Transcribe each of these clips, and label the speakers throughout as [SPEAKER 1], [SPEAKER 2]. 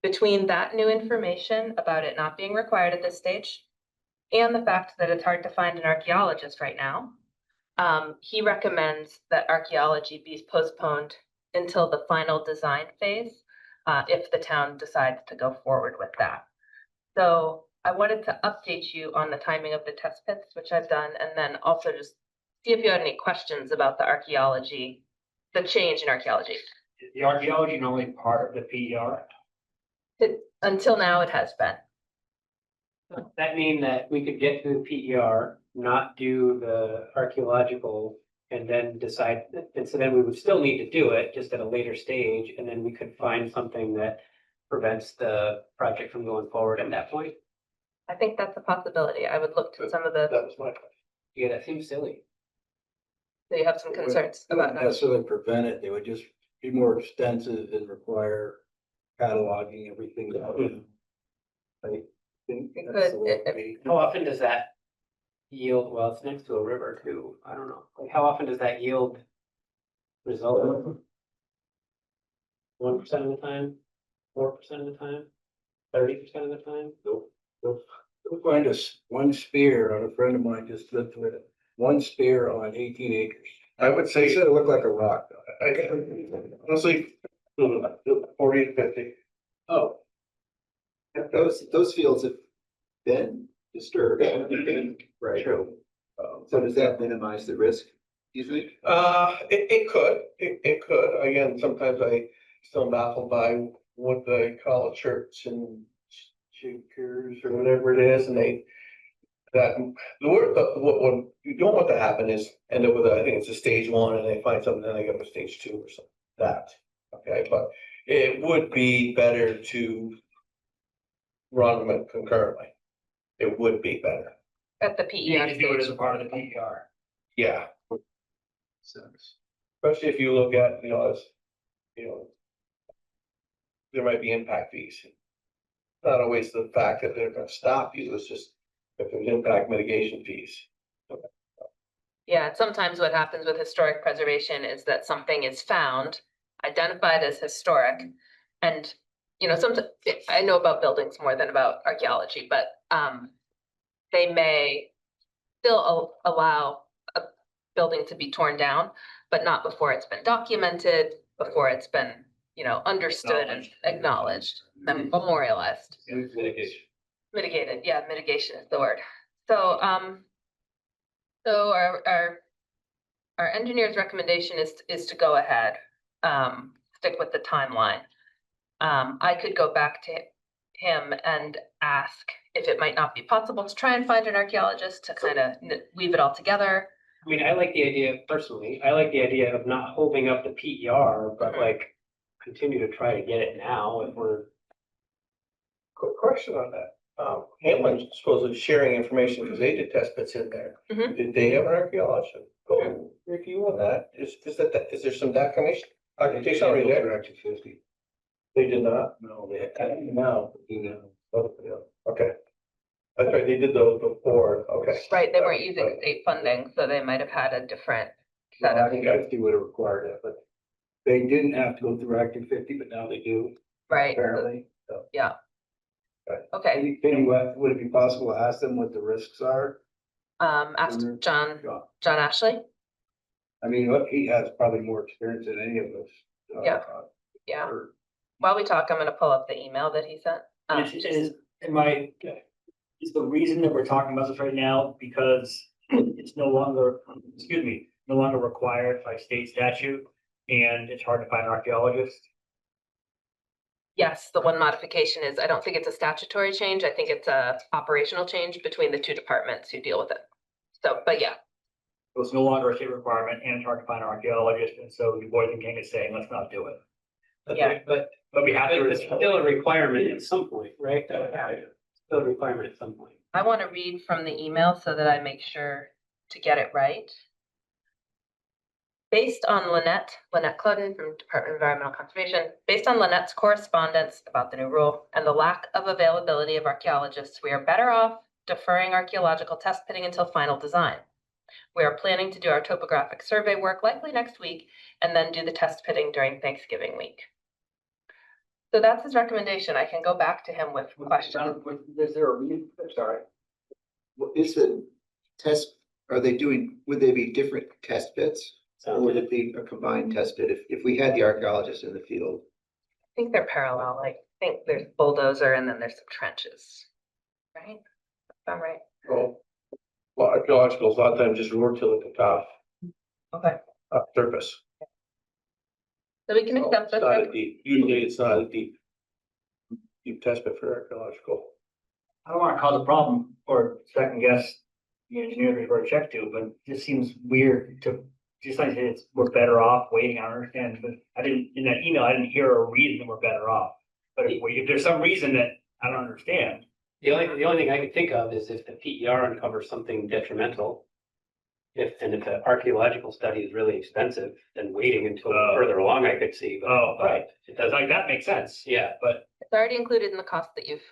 [SPEAKER 1] between that new information about it not being required at this stage and the fact that it's hard to find an archaeologist right now, he recommends that archaeology be postponed until the final design phase, if the town decides to go forward with that. So I wanted to update you on the timing of the test pits, which I've done, and then also just see if you had any questions about the archaeology, the change in archaeology.
[SPEAKER 2] Is the archaeology normally part of the PER?
[SPEAKER 1] Until now, it has been.
[SPEAKER 2] Does that mean that we could get through the PER, not do the archaeological, and then decide, and so then we would still need to do it just at a later stage, and then we could find something that prevents the project from going forward at that point?
[SPEAKER 1] I think that's a possibility. I would look to some of the,
[SPEAKER 3] That was my question.
[SPEAKER 2] Yeah, that seems silly.
[SPEAKER 1] so you have some concerns
[SPEAKER 4] They
[SPEAKER 1] about
[SPEAKER 4] wouldn't
[SPEAKER 1] that.
[SPEAKER 4] necessarily prevent it, they would just be more extensive and require cataloging everything. I think
[SPEAKER 1] It
[SPEAKER 4] that's the
[SPEAKER 1] could,
[SPEAKER 4] way it would be.
[SPEAKER 2] How often does that yield, well, it's next to a river too, I don't know, like how often does that yield result? 1% of the time, 4% of the time, 30% of the time?
[SPEAKER 4] You'll find one spear on a friend of mine just lived with it, one spear on 18 acres.
[SPEAKER 3] I would
[SPEAKER 4] He
[SPEAKER 3] say,
[SPEAKER 4] said it looked like a rock though.
[SPEAKER 3] honestly, 40 to 50.
[SPEAKER 4] Oh.
[SPEAKER 5] Those fields have been disturbed. Right.
[SPEAKER 4] True.
[SPEAKER 5] So does that minimize the risk, do you think?
[SPEAKER 3] It could. Again, sometimes I still baffled by what they call church and shakers or whatever it is, and what you don't want to happen is end up with I think it's a stage 1 and they find something, then they go to stage 2 or something. That, okay, but it would be better to run them concurrently. It would be better.
[SPEAKER 1] At the
[SPEAKER 2] You
[SPEAKER 1] PER
[SPEAKER 2] can do it as
[SPEAKER 1] stage.
[SPEAKER 2] a part of the PER.
[SPEAKER 3] Yeah,
[SPEAKER 5] So,
[SPEAKER 3] especially if you look at, as, there might be impact fees. Not always the fact that they're gonna stop you, it's just if there's impact mitigation fees.
[SPEAKER 1] Yeah, sometimes what happens with historic preservation is that something is found, identified as historic. And, sometimes, I know about buildings more than about archaeology, but, they may still allow a building to be torn down, but not before it's been documented, before it's been, understood and acknowledged, and memorialized.
[SPEAKER 2] Mitigation.
[SPEAKER 1] Mitigated, yeah, mitigation is the word. So, so our engineer's recommendation is to go ahead, stick with the timeline. I could go back to him and ask if it might not be possible to try and find an archaeologist to kind of weave it all together.
[SPEAKER 2] I mean, I like the idea, personally, I like the idea of not holding up the PER, but like continue to try to get it now if we're.
[SPEAKER 3] Quick question on that. Hamlin's supposedly sharing information because they did test pits in there.
[SPEAKER 1] Mhm.
[SPEAKER 3] Did they have an archaeologist? Go review on that. Is there some documentation? Documentation already there?
[SPEAKER 4] Active 50.
[SPEAKER 3] They did not?
[SPEAKER 4] No, they now,
[SPEAKER 3] Okay. That's right, they did those before, okay.
[SPEAKER 1] Right, they weren't using state funding, so they might have had a different
[SPEAKER 4] I
[SPEAKER 1] setup.
[SPEAKER 4] think 50 would have required it, but they didn't have to go through Active 50, but now they do,
[SPEAKER 1] Right,
[SPEAKER 4] apparently. So,
[SPEAKER 1] yeah.
[SPEAKER 3] Right.
[SPEAKER 1] Okay,
[SPEAKER 4] would it be possible to ask them what the risks are?
[SPEAKER 1] asked John
[SPEAKER 4] John.
[SPEAKER 1] Ashley.
[SPEAKER 4] I mean, look, he has probably more experience than any of us.
[SPEAKER 1] Yeah. Yeah.
[SPEAKER 4] or-
[SPEAKER 1] While we talk, I'm gonna pull up the email that he sent.
[SPEAKER 6] Is the reason that we're talking about this right now because it's no longer, no longer required by state statute and it's hard to find archaeologists?
[SPEAKER 1] Yes, the one modification is, I don't think it's a statutory change. I think it's a operational change between the two departments who deal with it. So, but yeah,
[SPEAKER 6] So it's no longer a state requirement and it's hard to find archaeologists, and so the Boys and King is saying, let's not do it.
[SPEAKER 1] Yeah.
[SPEAKER 2] But
[SPEAKER 6] But we have to.
[SPEAKER 2] it's still a requirement at some point, right? Still a requirement at some point.
[SPEAKER 1] I want to read from the email so that I make sure to get it right. Based on Lynette Cloden from Department of Environmental Conservation, based on Lynette's correspondence about the new rule and the lack of availability of archaeologists, we are better off deferring archaeological test pitting until final design. We are planning to do our topographic survey work likely next week and then do the test pitting during Thanksgiving week. So that's his recommendation. I can go back to him with questions.
[SPEAKER 6] Is there a reason? Sorry.
[SPEAKER 5] What is the test, are they doing, would they be different test pits? Or would it be a combined test pit if we had the archaeologist in the field?
[SPEAKER 1] I think they're parallel, like, I think there's bulldozer and then there's some trenches. Right? I'm right.
[SPEAKER 3] Well, archaeological, a lot of times just roar till at the top,
[SPEAKER 1] Okay,
[SPEAKER 3] surface.
[SPEAKER 1] so we can
[SPEAKER 3] So
[SPEAKER 1] accept
[SPEAKER 3] it's
[SPEAKER 1] this.
[SPEAKER 3] not a deep, usually it's not a deep test pit for archaeological.
[SPEAKER 6] I don't wanna cause a problem or second guess the engineer we wrote a check to, but it just seems weird to, just like it's, we're better off waiting, I understand, but I didn't, in that email, I didn't hear a reason we're better off. But if there's some reason that I don't understand,
[SPEAKER 2] The only thing I could think of is if the PER uncovers something detrimental. If the archaeological study is really expensive, then waiting until
[SPEAKER 6] Oh.
[SPEAKER 2] further along I could see. But
[SPEAKER 6] right,
[SPEAKER 2] it
[SPEAKER 6] it's
[SPEAKER 2] doesn't,
[SPEAKER 6] like, that makes sense.
[SPEAKER 2] yeah,
[SPEAKER 6] But
[SPEAKER 1] It's already included in the cost that you've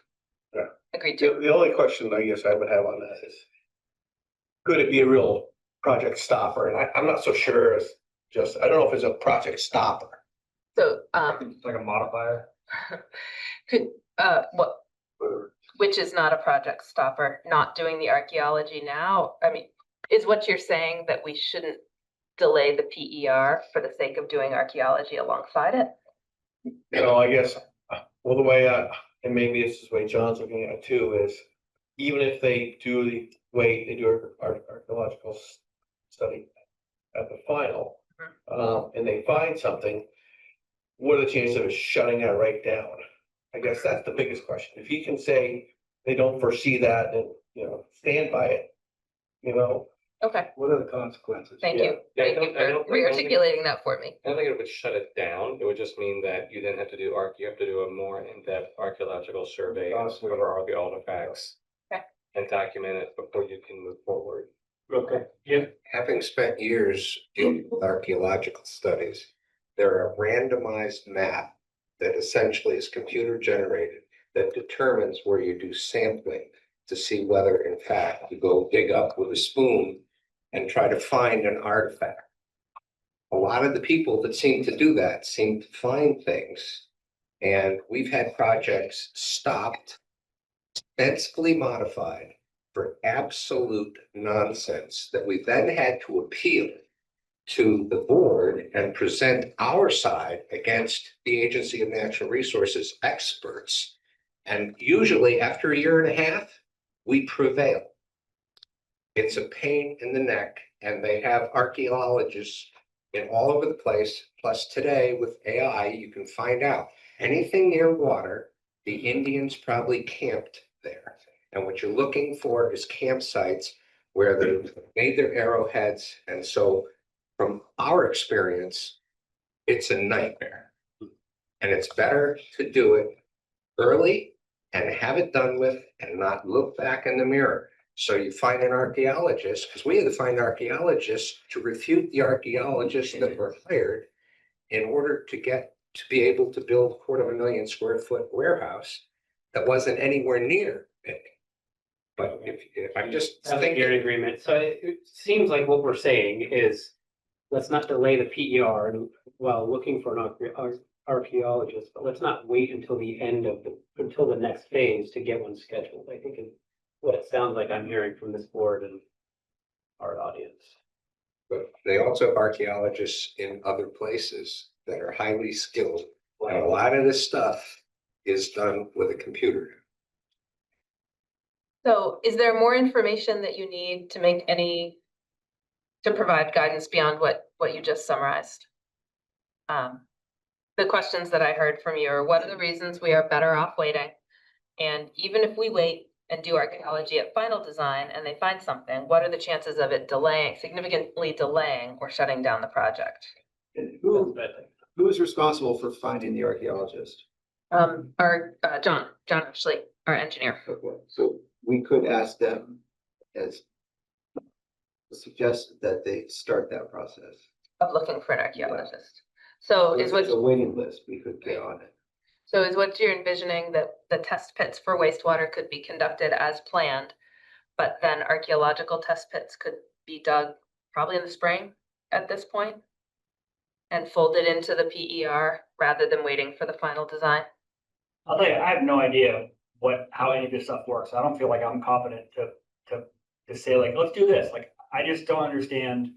[SPEAKER 3] Yeah.
[SPEAKER 1] agreed to.
[SPEAKER 3] The only question I guess I would have on that is, could it be a real project stopper? And I'm not so sure as just, I don't know if it's a project stopper.
[SPEAKER 1] So,
[SPEAKER 6] it's like a modifier.
[SPEAKER 1] could, which is not a project stopper, not doing the archaeology now? I mean, is what you're saying that we shouldn't delay the PER for the sake of doing archaeology alongside it?
[SPEAKER 3] You know, I guess, well, the way and maybe this is the way John's looking at it too, is even if they do the way they do archaeological study at the final, and they find something, what are the chances of it shutting that right down? I guess that's the biggest question. If he can say they don't foresee that and, stand by it,
[SPEAKER 1] Okay,
[SPEAKER 4] What are the consequences?
[SPEAKER 1] thank
[SPEAKER 3] Yeah.
[SPEAKER 1] you. Thank you for re-articulating that for me.
[SPEAKER 7] I don't think it would shut it down. It would just mean that you then have to do you have to do a more in-depth archaeological survey, cover all the artifacts.
[SPEAKER 1] Okay.
[SPEAKER 7] And document it before you can move forward.
[SPEAKER 6] Okay, yeah.
[SPEAKER 8] Having spent years dealing with archaeological studies, there are a randomized map that essentially is computer generated that determines where you do sampling to see whether in fact you go dig up with a spoon and try to find an artifact. A lot of the people that seem to do that seem to find things. And we've had projects stopped, ostensibly modified for absolute nonsense that we then had to appeal to the board and present our side against the Agency of Natural Resources experts. And usually after a year and a half, we prevail. It's a pain in the neck, and they have archaeologists in all over the place. Plus today with AI, you can find out anything near water, the Indians probably camped there. And what you're looking for is campsites where they made their arrowheads. And so from our experience, it's a nightmare. And it's better to do it early and have it done with and not look back in the mirror. So you find an archaeologist, because we had to find archaeologists to refute the archaeologists that were hired in order to be able to build 250,000 square foot warehouse that wasn't anywhere near big. But if I'm just
[SPEAKER 2] that's
[SPEAKER 8] thinking,
[SPEAKER 2] your agreement. So it seems like what we're saying is, let's not delay the PER while looking for an archaeologist, but let's not wait until the until the next phase to get one scheduled. I think is what it sounds like I'm hearing from this board and our audience.
[SPEAKER 8] but they also have archaeologists in other places that are highly skilled. And a lot of this stuff is done with a computer.
[SPEAKER 1] So is there more information that you need to to provide guidance beyond what you just summarized? The questions that I heard from you are, what are the reasons we are better off waiting? And even if we wait and do archaeology at final design and they find something, what are the chances of it significantly delaying or shutting down the project?
[SPEAKER 5] Who is responsible for finding the archaeologist?
[SPEAKER 1] John actually, our engineer.
[SPEAKER 5] Okay, so we could ask them as suggest that they start that process.
[SPEAKER 1] Of looking for an archaeologist. So is
[SPEAKER 5] There's a
[SPEAKER 1] what,
[SPEAKER 5] waiting list, we could get on it.
[SPEAKER 1] so is what you're envisioning that the test pits for wastewater could be conducted as planned, but then archaeological test pits could be dug probably in the spring at this point? And folded into the PER rather than waiting for the final design?
[SPEAKER 6] I'll tell you, I have no idea how any of this stuff works. I don't feel like I'm competent to say like, let's do this. Like, I just don't understand.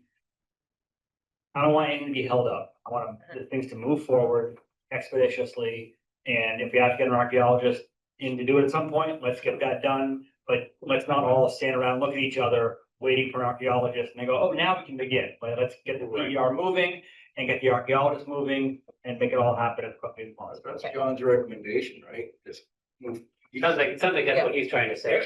[SPEAKER 6] I don't want anything to be held up. I want the things to move forward expeditiously. And if we have to get an archaeologist in to do it at some point, let's get that done. But let's not all stand around, look at each other, waiting for an archaeologist, and they go, oh, now we can begin. Let's get the PER moving and get the archaeologist moving and make it all happen as quickly as possible.
[SPEAKER 4] That's John's recommendation, right? Just move.
[SPEAKER 2] It sounds like that's what he's trying to say.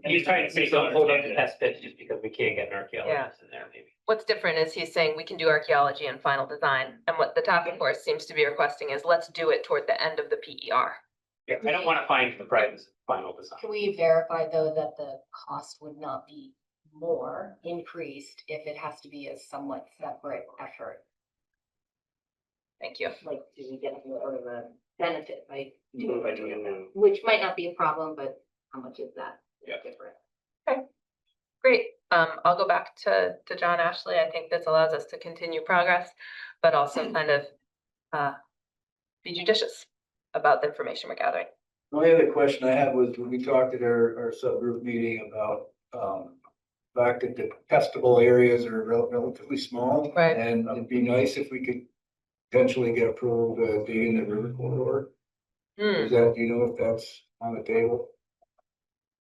[SPEAKER 2] He's trying to say, don't hold up the test pits just because we can't get an archaeologist in there, maybe.
[SPEAKER 1] What's different is he's saying we can do archaeology and final design, and what the task force seems to be requesting is let's do it toward the end of the PER.
[SPEAKER 2] Yeah, I don't want to find the price final design.
[SPEAKER 9] Can we verify though that the cost would not be more increased if it has to be a somewhat separate effort?
[SPEAKER 1] Thank you.
[SPEAKER 9] Like, do we get more of a benefit by doing
[SPEAKER 2] By doing it now.
[SPEAKER 9] which might not be a problem, but how much is that?
[SPEAKER 2] Yeah.
[SPEAKER 9] Different.
[SPEAKER 1] Great. I'll go back to John Ashley. I think this allows us to continue progress, but also kind of be judicious about the information we're gathering.
[SPEAKER 4] The only other question I had was when we talked at our subgroup meeting about, fact that the testable areas are relatively small.
[SPEAKER 1] Right.
[SPEAKER 4] And it'd be nice if we could potentially get approval to dig in the river corridor.
[SPEAKER 1] Hmm.
[SPEAKER 4] Is that, do you know if that's on the table?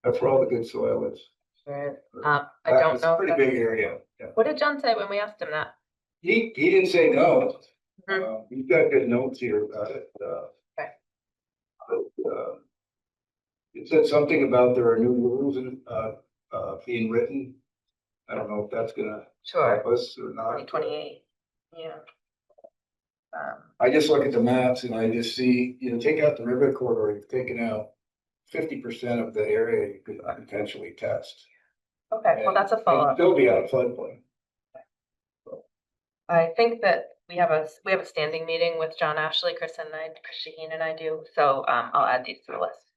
[SPEAKER 4] That's where all the good soil is.
[SPEAKER 1] Right. I don't
[SPEAKER 4] It's a
[SPEAKER 1] know.
[SPEAKER 4] pretty
[SPEAKER 1] if
[SPEAKER 4] big
[SPEAKER 1] that's-
[SPEAKER 4] area. Yeah.
[SPEAKER 1] What did John say when we asked him that?
[SPEAKER 4] He didn't say no.
[SPEAKER 1] Mhm.
[SPEAKER 4] He's got good notes here about it.
[SPEAKER 1] Okay.
[SPEAKER 4] But, it said something about there are new rules being written. I don't know if that's gonna
[SPEAKER 1] Sure.
[SPEAKER 4] help us or not.
[SPEAKER 1] 2028. Yeah.
[SPEAKER 4] I just look at the maps and I just see, take out the river corridor, you've taken out 50% of the area you could potentially test.
[SPEAKER 1] Okay, well, that's a
[SPEAKER 4] And
[SPEAKER 1] follow-up.
[SPEAKER 4] still be out of floodplain.
[SPEAKER 1] I think that we have a standing meeting with John Ashley, Chris Shaheen and I do, so I'll add these to the list.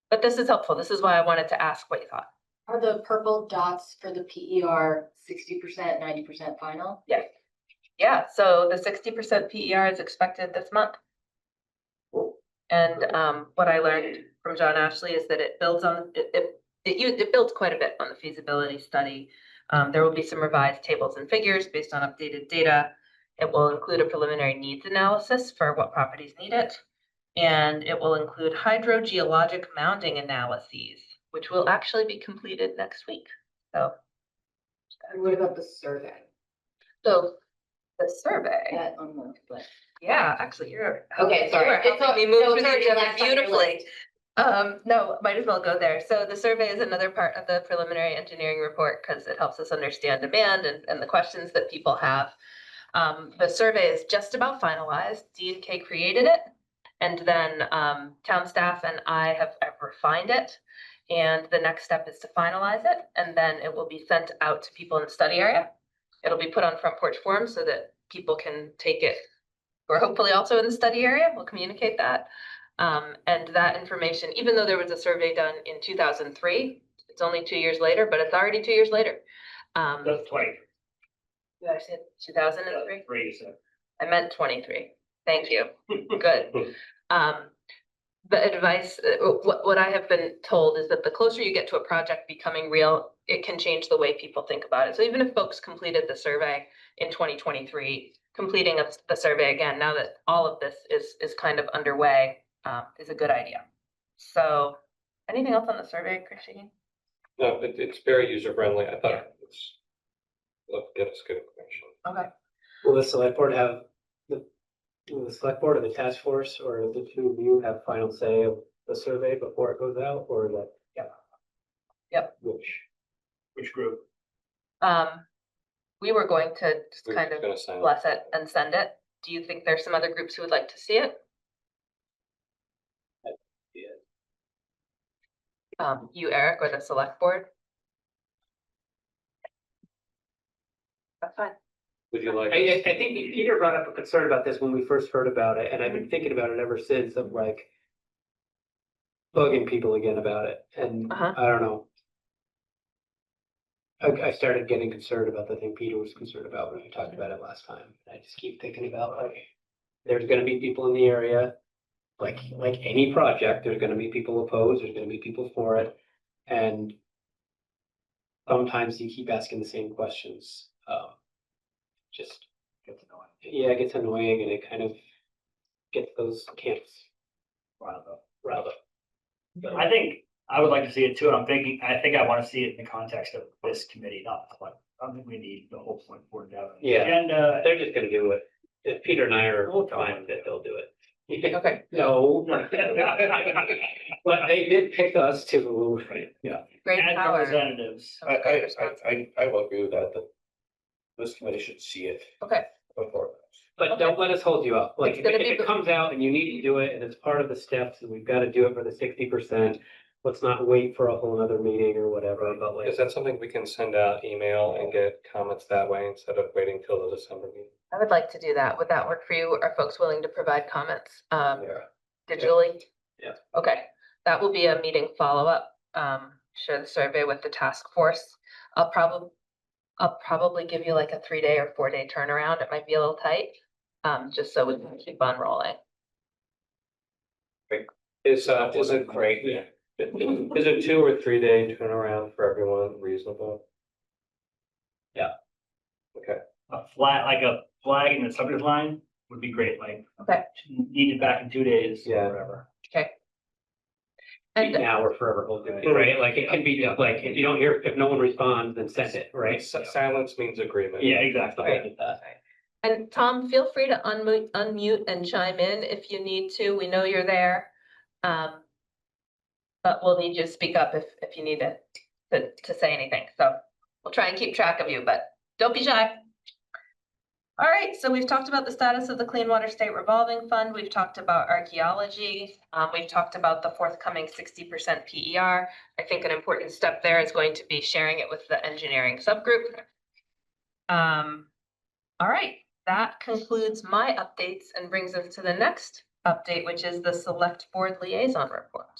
[SPEAKER 1] But this is helpful. This is why I wanted to ask what you thought.
[SPEAKER 9] Are the purple dots for the PER 60%, 90% final?
[SPEAKER 1] Yes. Yeah, so the 60% PER is expected this month. And what I learned from John Ashley is that it builds on, it builds quite a bit on the feasibility study. There will be some revised tables and figures based on updated data. It will include a preliminary needs analysis for what properties need it. And it will include hydrogeologic mounding analyses, which will actually be completed next week. So
[SPEAKER 9] What about the survey?
[SPEAKER 1] the survey,
[SPEAKER 9] That on the list.
[SPEAKER 1] yeah, actually, you're.
[SPEAKER 9] Okay, sorry.
[SPEAKER 1] You are
[SPEAKER 9] It's
[SPEAKER 1] helping me
[SPEAKER 9] so
[SPEAKER 1] move
[SPEAKER 9] it's
[SPEAKER 1] through the
[SPEAKER 9] already
[SPEAKER 1] agenda
[SPEAKER 9] left on your
[SPEAKER 1] beautifully.
[SPEAKER 9] list.
[SPEAKER 1] No, might as well go there. So the survey is another part of the preliminary engineering report because it helps us understand demand and the questions that people have. The survey is just about finalized. D&K created it. And then town staff and I have refined it. And the next step is to finalize it. And then it will be sent out to people in the study area. It'll be put on Front Porch Forum so that people can take it. We're hopefully also in the study area. We'll communicate that. And that information, even though there was a survey done in 2003, it's only 2 years later, but it's already 2 years later.
[SPEAKER 6] That's 20.
[SPEAKER 1] Did I say 2003?
[SPEAKER 6] 3, so.
[SPEAKER 1] I meant 23. Thank you. Good. The advice, what I have been told is that the closer you get to a project becoming real, it can change the way people think about it. So even if folks completed the survey in 2023, completing the survey again, now that all of this is kind of underway, is a good idea. So anything else on the survey, Christine?
[SPEAKER 7] No, it's very user friendly. I thought
[SPEAKER 1] Yeah.
[SPEAKER 7] it's, look, get us good information.
[SPEAKER 1] Okay.
[SPEAKER 2] Will the select board have, will the select board or the task force or the two of you have final say of the survey before it goes out, or that? Yeah.
[SPEAKER 1] Yep.
[SPEAKER 6] Which group?
[SPEAKER 1] We were going to just
[SPEAKER 7] We're
[SPEAKER 1] kind
[SPEAKER 7] just
[SPEAKER 1] of
[SPEAKER 7] gonna sign it.
[SPEAKER 1] bless it and send it. Do you think there's some other groups who would like to see it? You, Eric, or the select board? That's fine.
[SPEAKER 7] Would you like?
[SPEAKER 2] I think Peter brought up a concern about this when we first heard about it, and I've been thinking about it ever since of like bugging people again about it, and
[SPEAKER 1] Uh-huh.
[SPEAKER 2] I don't know. I started getting concerned about the thing Peter was concerned about when we talked about it last time. I just keep thinking about like, there's gonna be people in the area like any project, there's gonna be people opposed, there's gonna be people for it. And sometimes you keep asking the same questions, just, yeah, it gets annoying and it kind of gets those camps riled up.
[SPEAKER 6] I think I would like to see it too, and I think I want to see it in the context of this committee, not like, I don't think we need the whole select board to have an
[SPEAKER 2] Yeah.
[SPEAKER 6] agenda.
[SPEAKER 2] They're just gonna do it. If Peter and I are fine with it, they'll do it.
[SPEAKER 1] Okay.
[SPEAKER 2] No. But they did pick us to, yeah.
[SPEAKER 1] Great
[SPEAKER 6] As
[SPEAKER 1] power.
[SPEAKER 6] representatives.
[SPEAKER 3] I will agree with that, this committee should see it
[SPEAKER 1] Okay,
[SPEAKER 3] before.
[SPEAKER 2] But don't let us hold you up. Like,
[SPEAKER 1] It's gonna
[SPEAKER 2] if
[SPEAKER 1] be
[SPEAKER 2] it comes out and you need to do it and it's part of the steps and we've got to do it for the 60%, let's not wait for a whole other meeting or whatever, but like.
[SPEAKER 7] Is that something we can send out email and get comments that way instead of waiting till the December meeting?
[SPEAKER 1] I would like to do that. Would that work for you? Are folks willing to provide comments,
[SPEAKER 3] Yeah.
[SPEAKER 1] digitally?
[SPEAKER 2] Yeah.
[SPEAKER 1] Okay, that will be a meeting follow-up. Share the survey with the task force. I'll probably give you like a 3-day or 4-day turnaround. It might be a little tight, just so we can keep on rolling.
[SPEAKER 7] Is it great? Yeah. Is a 2 or 3 day turnaround for everyone reasonable?
[SPEAKER 2] Yeah.
[SPEAKER 7] Okay.
[SPEAKER 6] A flag in the subject line would be great, like.
[SPEAKER 1] Okay.
[SPEAKER 6] Needed back in 2 days, or
[SPEAKER 7] Yeah.
[SPEAKER 6] whatever.
[SPEAKER 1] Okay. And
[SPEAKER 2] Now we're forever holding it, right? Like it can be, like, if you don't hear, if no one responds, then send it, right?
[SPEAKER 7] Silence means agreement.
[SPEAKER 6] Yeah, exactly.
[SPEAKER 2] I get that.
[SPEAKER 1] And Tom, feel free to unmute and chime in if you need to. We know you're there. But we'll need you to speak up if you need to say anything. So we'll try and keep track of you, but don't be shy. All right, so we've talked about the status of the Clean Water State Revolving Fund. We've talked about archaeology. We've talked about the forthcoming 60% PER. I think an important step there is going to be sharing it with the engineering subgroup. All right, that concludes my updates and brings us to the next update, which is the Select Board Liaison Report.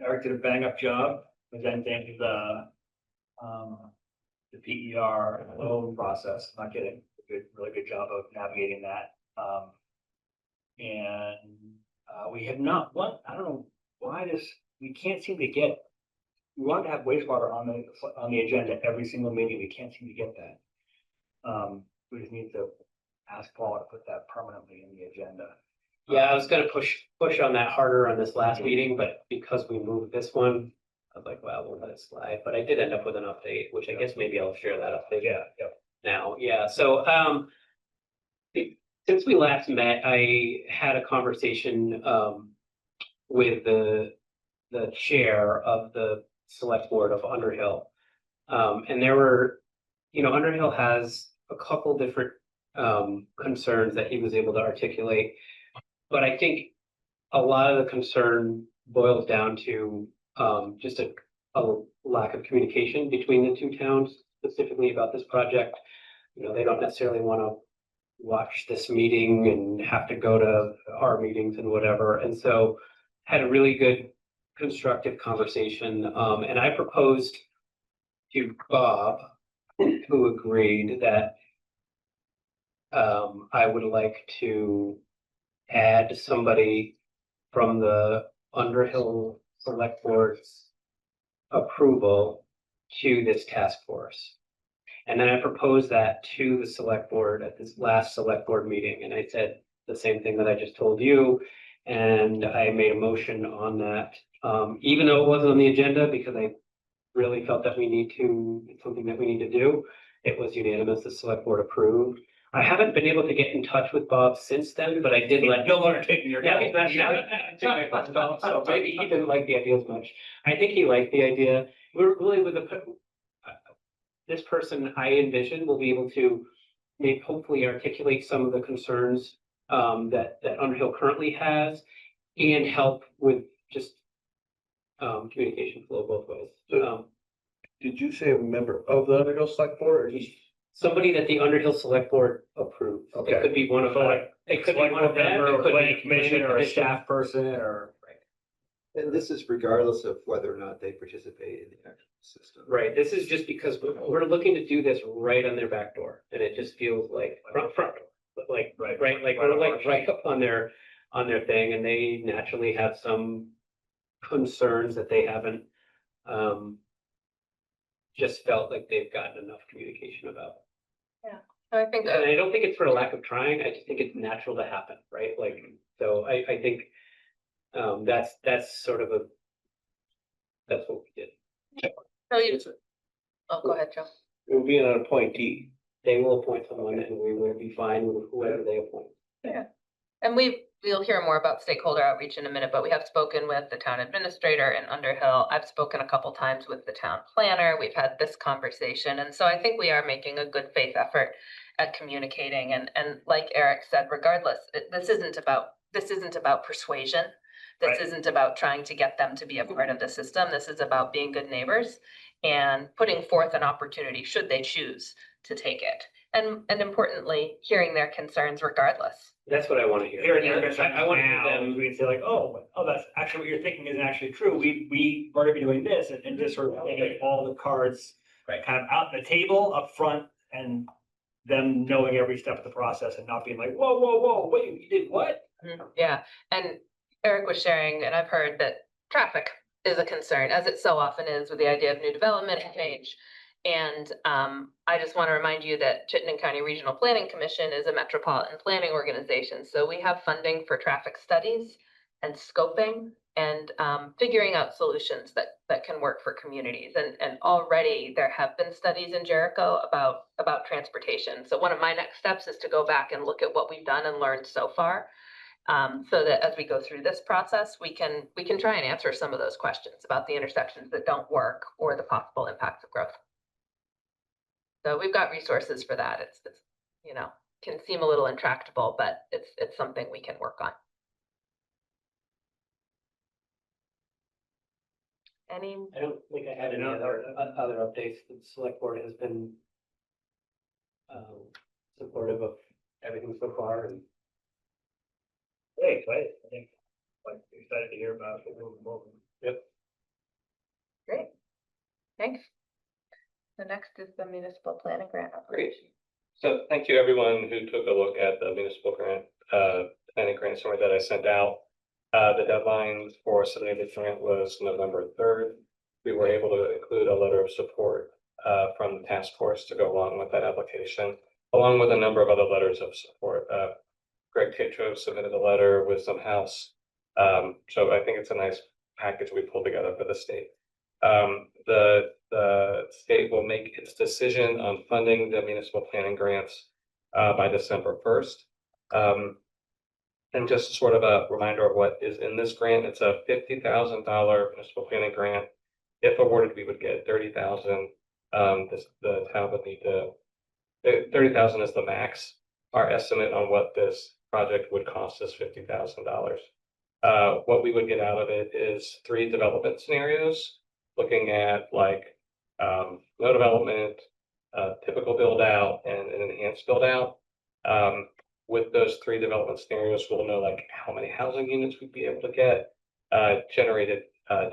[SPEAKER 6] Eric did a bang up job presenting the PER loan process. Not kidding. Really good job of navigating that. We have not, I don't know why we can't seem to get, we wanted to have wastewater on the agenda every single meeting. We can't seem to get that. We just need to ask Paul to put that permanently in the agenda.
[SPEAKER 2] Yeah, I was gonna push on that harder on this last meeting, but because we moved this one, I was like, well, we'll let it slide, but I did end up with an update, which I guess maybe I'll share that update.
[SPEAKER 6] Yeah.
[SPEAKER 2] Now, yeah, so, since we last met, I had a conversation, with the chair of the select board of Underhill. And there were, Underhill has a couple different, concerns that he was able to articulate. But I think a lot of the concern boils down to, just a lack of communication between the two towns, specifically about this project. They don't necessarily want to watch this meeting and have to go to our meetings and whatever. And so had a really good constructive conversation. And I proposed to Bob, who agreed that I would like to add somebody from the Underhill Select Board's approval to this task force. And then I proposed that to the select board at this last select board meeting, and I said the same thing that I just told you. And I made a motion on that, even though it wasn't on the agenda, because I really felt that it's something that we need to do. It was unanimous, the select board approved. I haven't been able to get in touch with Bob since then, but I did let.
[SPEAKER 6] No longer taking your.
[SPEAKER 2] Yeah, so maybe he didn't like the idea as much. I think he liked the idea. We're really with this person I envision will be able to hopefully articulate some of the concerns that Underhill currently has and help with just communication flow both ways.
[SPEAKER 3] Did you say a member of the Underhill Select Board or just?
[SPEAKER 2] Somebody that the Underhill Select Board approved.
[SPEAKER 3] Okay.
[SPEAKER 2] It could be one of them. It could be one of them.
[SPEAKER 6] Or
[SPEAKER 2] It could
[SPEAKER 6] planning
[SPEAKER 2] be
[SPEAKER 6] commission or a staff person or.
[SPEAKER 5] And this is regardless of whether or not they participate in the actual system.
[SPEAKER 2] Right, this is just because we're looking to do this right on their back door, and it just feels like front door. like,
[SPEAKER 6] Right.
[SPEAKER 2] right up on their thing, and they naturally have some concerns that they haven't, just felt like they've gotten enough communication about.
[SPEAKER 1] So I think,
[SPEAKER 2] And I don't think it's for a lack of trying, I just think it's natural to happen, right? Like, so I think, that's sort of that's what we did.
[SPEAKER 1] no, you, oh, go ahead, Joe.
[SPEAKER 3] It would be an appointee.
[SPEAKER 2] They will appoint someone and we will be fine with whoever they appoint.
[SPEAKER 1] And we'll hear more about stakeholder outreach in a minute, but we have spoken with the town administrator in Underhill. I've spoken a couple times with the town planner. We've had this conversation. And so I think we are making a good faith effort at communicating. And like Erik said, regardless, this isn't about persuasion. This
[SPEAKER 6] Right.
[SPEAKER 1] isn't about trying to get them to be a part of the system. This is about being good neighbors and putting forth an opportunity should they choose to take it. And importantly, hearing their concerns regardless.
[SPEAKER 2] That's what I want to hear.
[SPEAKER 6] Here and there,
[SPEAKER 2] I want
[SPEAKER 6] now,
[SPEAKER 2] them,
[SPEAKER 6] we can say like, oh, that's actually what you're thinking isn't actually true. We're gonna be doing this and just sort of getting all the cards
[SPEAKER 2] Right.
[SPEAKER 6] kind of out on the table up front and them knowing every step of the process and not being like, whoa, wait, you did what?
[SPEAKER 1] Yeah, and Erik was sharing, and I've heard that traffic is a concern, as it so often is with the idea of new development and change. And I just want to remind you that Chittenden County Regional Planning Commission is a metropolitan planning organization. So we have funding for traffic studies and scoping and figuring out solutions that can work for communities. And already there have been studies in Jericho about transportation. So one of my next steps is to go back and look at what we've done and learned so far. So that as we go through this process, we can try and answer some of those questions about the intersections that don't work or the possible impacts of growth. So we've got resources for that. It's can seem a little intractable, but it's something we can work on. Any,
[SPEAKER 2] I don't think I had any other updates. The select board has been supportive of everything so far, and
[SPEAKER 6] Hey, excited. I think, like, excited to hear about it.
[SPEAKER 1] great, thanks. The next is the municipal planning grant.
[SPEAKER 7] Great. So thank you, everyone who took a look at the municipal grant, planning grant summary that I sent out. The deadline for submitting the grant was November 3rd. We were able to include a letter of support from the task force to go along with that application, along with a number of other letters of support. Greg Tatro submitted a letter, Wisdom House. So I think it's a nice package we pulled together for the state. The state will make its decision on funding the municipal planning grants by December 1st. And just sort of a reminder of what is in this grant, it's a $50,000 municipal planning grant. If awarded, we would get 30,000. The town would need to, 30,000 is the max. Our estimate on what this project would cost is $50,000. What we would get out of it is 3 development scenarios, looking at like no development, typical build out, and an enhanced build out. With those 3 development scenarios, we'll know like how many housing units we'd be able to get, generated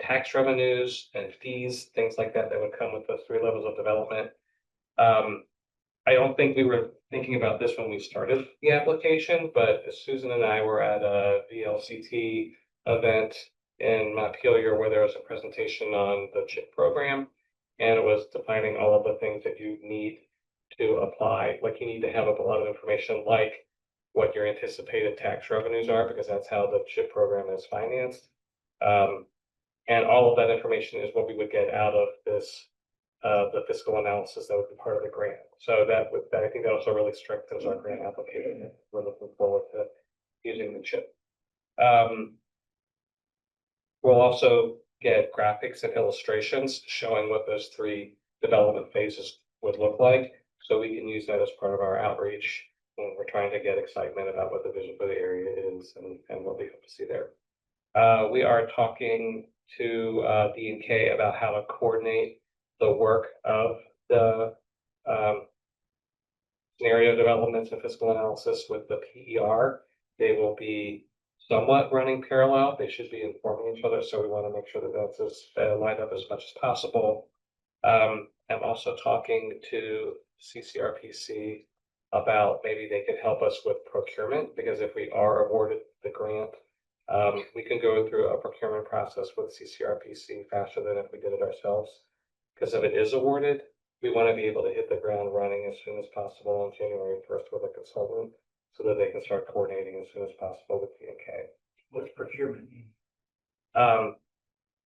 [SPEAKER 7] tax revenues and fees, things like that that would come with those 3 levels of development. I don't think we were thinking about this when we started the application, but Susan and I were at a VLCT event in Montpelier where there was a presentation on the CHIP program, and it was defining all of the things that you need to apply. Like you need to have a lot of information like what your anticipated tax revenues are, because that's how the CHIP program is financed. And all of that information is what we would get out of this, the fiscal analysis that would be part of the grant. So I think that also really strengthens our grant application. We're looking forward to using the CHIP. We'll also get graphics and illustrations showing what those 3 development phases would look like. So we can use that as part of our outreach when we're trying to get excitement about what the vision for the area is and what we hope to see there. We are talking to D&K about how to coordinate the work of the scenario developments and fiscal analysis with the PER. They will be somewhat running parallel. They should be informing each other. So we want to make sure that that's as lined up as much as possible. I'm also talking to CCRPC about maybe they could help us with procurement, because if we are awarded the grant, we can go through a procurement process with CCRPC faster than if we did it ourselves. Because if it is awarded, we want to be able to hit the ground running as soon as possible on January 1st with a consultant, so that they can start coordinating as soon as possible with D&K.
[SPEAKER 6] What's procurement mean?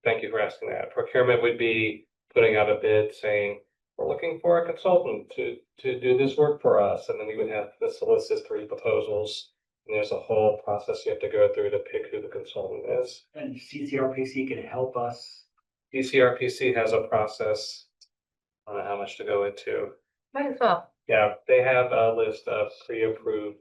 [SPEAKER 7] Thank you for asking that. Procurement would be putting out a bid saying, we're looking for a consultant to do this work for us. And then we would have to solicit 3 proposals. And there's a whole process you have to go through to pick who the consultant is.
[SPEAKER 6] And CCRPC can help us.
[SPEAKER 7] DCRPC has a process. I don't know how much to go into.
[SPEAKER 1] Might as well.
[SPEAKER 7] Yeah, they have a list of pre-approved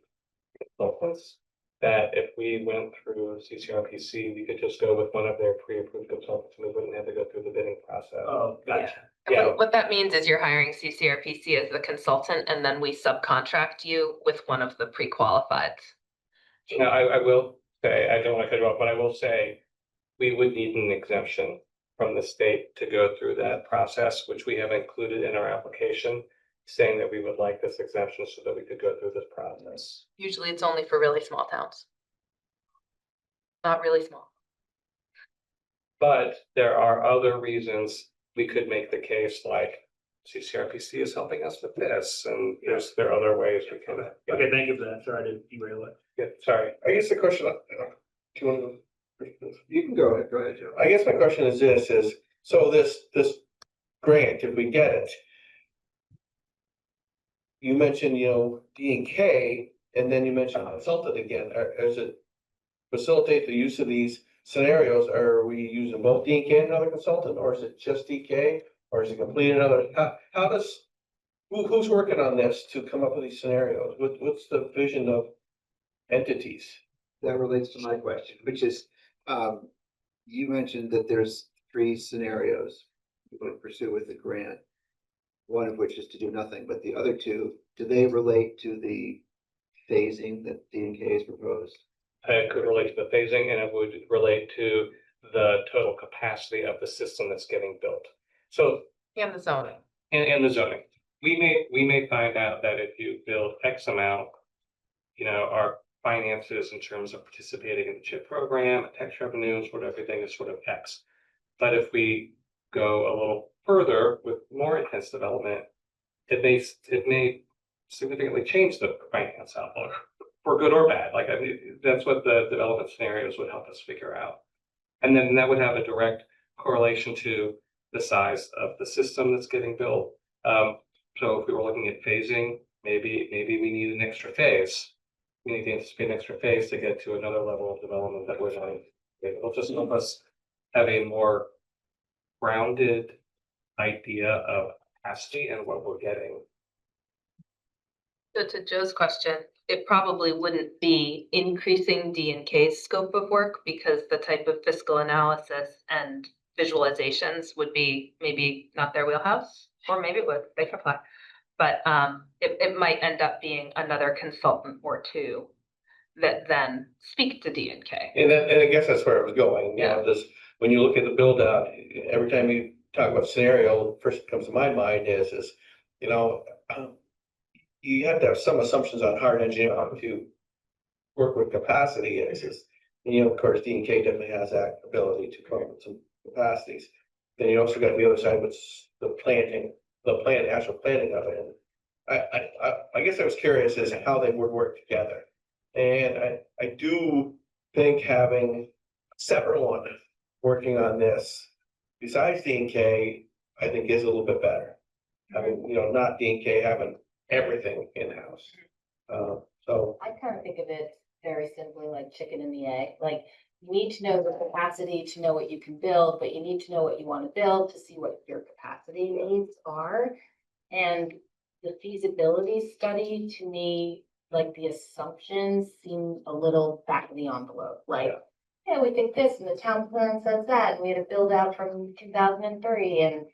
[SPEAKER 7] consultants that if we went through CCRPC, we could just go with one of their pre-approved consultants and we wouldn't have to go through the bidding process.
[SPEAKER 6] Oh, gotcha.
[SPEAKER 1] And
[SPEAKER 7] Yeah.
[SPEAKER 1] what that means is you're hiring CCRPC as the consultant, and then we subcontract you with one of the pre-qualified.
[SPEAKER 7] Now, I will say, I don't want to cut you off, but I will say, we would need an exemption from the state to go through that process, which we have included in our application, saying that we would like this exemption so that we could go through this process.
[SPEAKER 1] Usually it's only for really small towns. Not really small.
[SPEAKER 7] But there are other reasons we could make the case, like CCRPC is helping us with this, and there are other ways we can.
[SPEAKER 6] Okay, thank you for that. Sorry to derail it.
[SPEAKER 7] Yeah, sorry.
[SPEAKER 3] I guess the question, do you want to?
[SPEAKER 5] You can go ahead, Joe.
[SPEAKER 3] I guess my question is this, so this grant, if we get it. You mentioned, D&K, and then you mentioned consultant again, is it facilitate the use of these scenarios, are we using both D&K and another consultant, or is it just D&K, or is it complete another, how does, who's working on this to come up with these scenarios, what's the vision of entities?
[SPEAKER 5] That relates to my question, which is, you mentioned that there's 3 scenarios you would pursue with the grant. One of which is to do nothing, but the other 2, do they relate to the phasing that D&K has proposed?
[SPEAKER 7] It could relate to the phasing, and it would relate to the total capacity of the system that's getting built. So,
[SPEAKER 1] And the zoning.
[SPEAKER 7] and the zoning, we may find out that if you build X amount, our finances in terms of participating in the CHIP program, tax revenues, everything is sort of X. But if we go a little further with more intense development, it may significantly change the finance outlook for good or bad. Like, I mean, that's what the development scenarios would help us figure out. And then that would have a direct correlation to the size of the system that's getting built. So if we were looking at phasing, maybe we need an extra phase. We need to anticipate an extra phase to get to another level of development that we're not. It'll just help us have a more grounded idea of capacity and what we're getting.
[SPEAKER 1] So to Joe's question, it probably wouldn't be increasing D&K's scope of work, because the type of fiscal analysis and visualizations would be maybe not their wheelhouse, or maybe it would, they can apply. But it might end up being another consultant or 2 that then speak to D&K.
[SPEAKER 3] And I guess that's where it was going, when you look at the build out, every time you talk about scenario, first that comes to my mind is you have to have some assumptions on hard engineering to work with capacity. Of course, D&K definitely has that ability to come up with some capacities. Then you also got the other side, which is the actual planning of it. And I guess I was curious as to how they would work together. And I do think having a separate one working on this besides D&K, I think is a little bit better. Having, not D&K having everything in-house. So
[SPEAKER 9] I kind of think of it very simply like chicken and the egg. Like, you need to know the capacity to know what you can build, but you need to know what you want to build to see what your capacity needs are. And the feasibility study, to me, like, the assumptions seem a little back of the envelope. Like, yeah, we think this, and the town plan says that, and we had a build out from 2003, and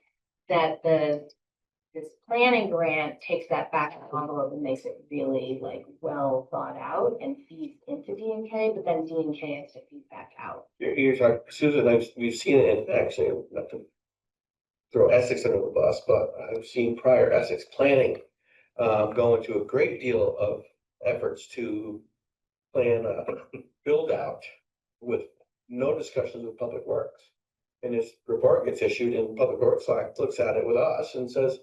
[SPEAKER 9] that this planning grant takes that back of the envelope and makes it really well thought out and feeds into D&K, but then D&K has to feed back out.
[SPEAKER 3] you're talking, Susan, we've seen it in, actually, not to throw Essex under the bus, but I've seen prior Essex planning going to a great deal of efforts to plan a build out with no discussions with Public Works. And this report gets issued and Public Works looks at it with us and says,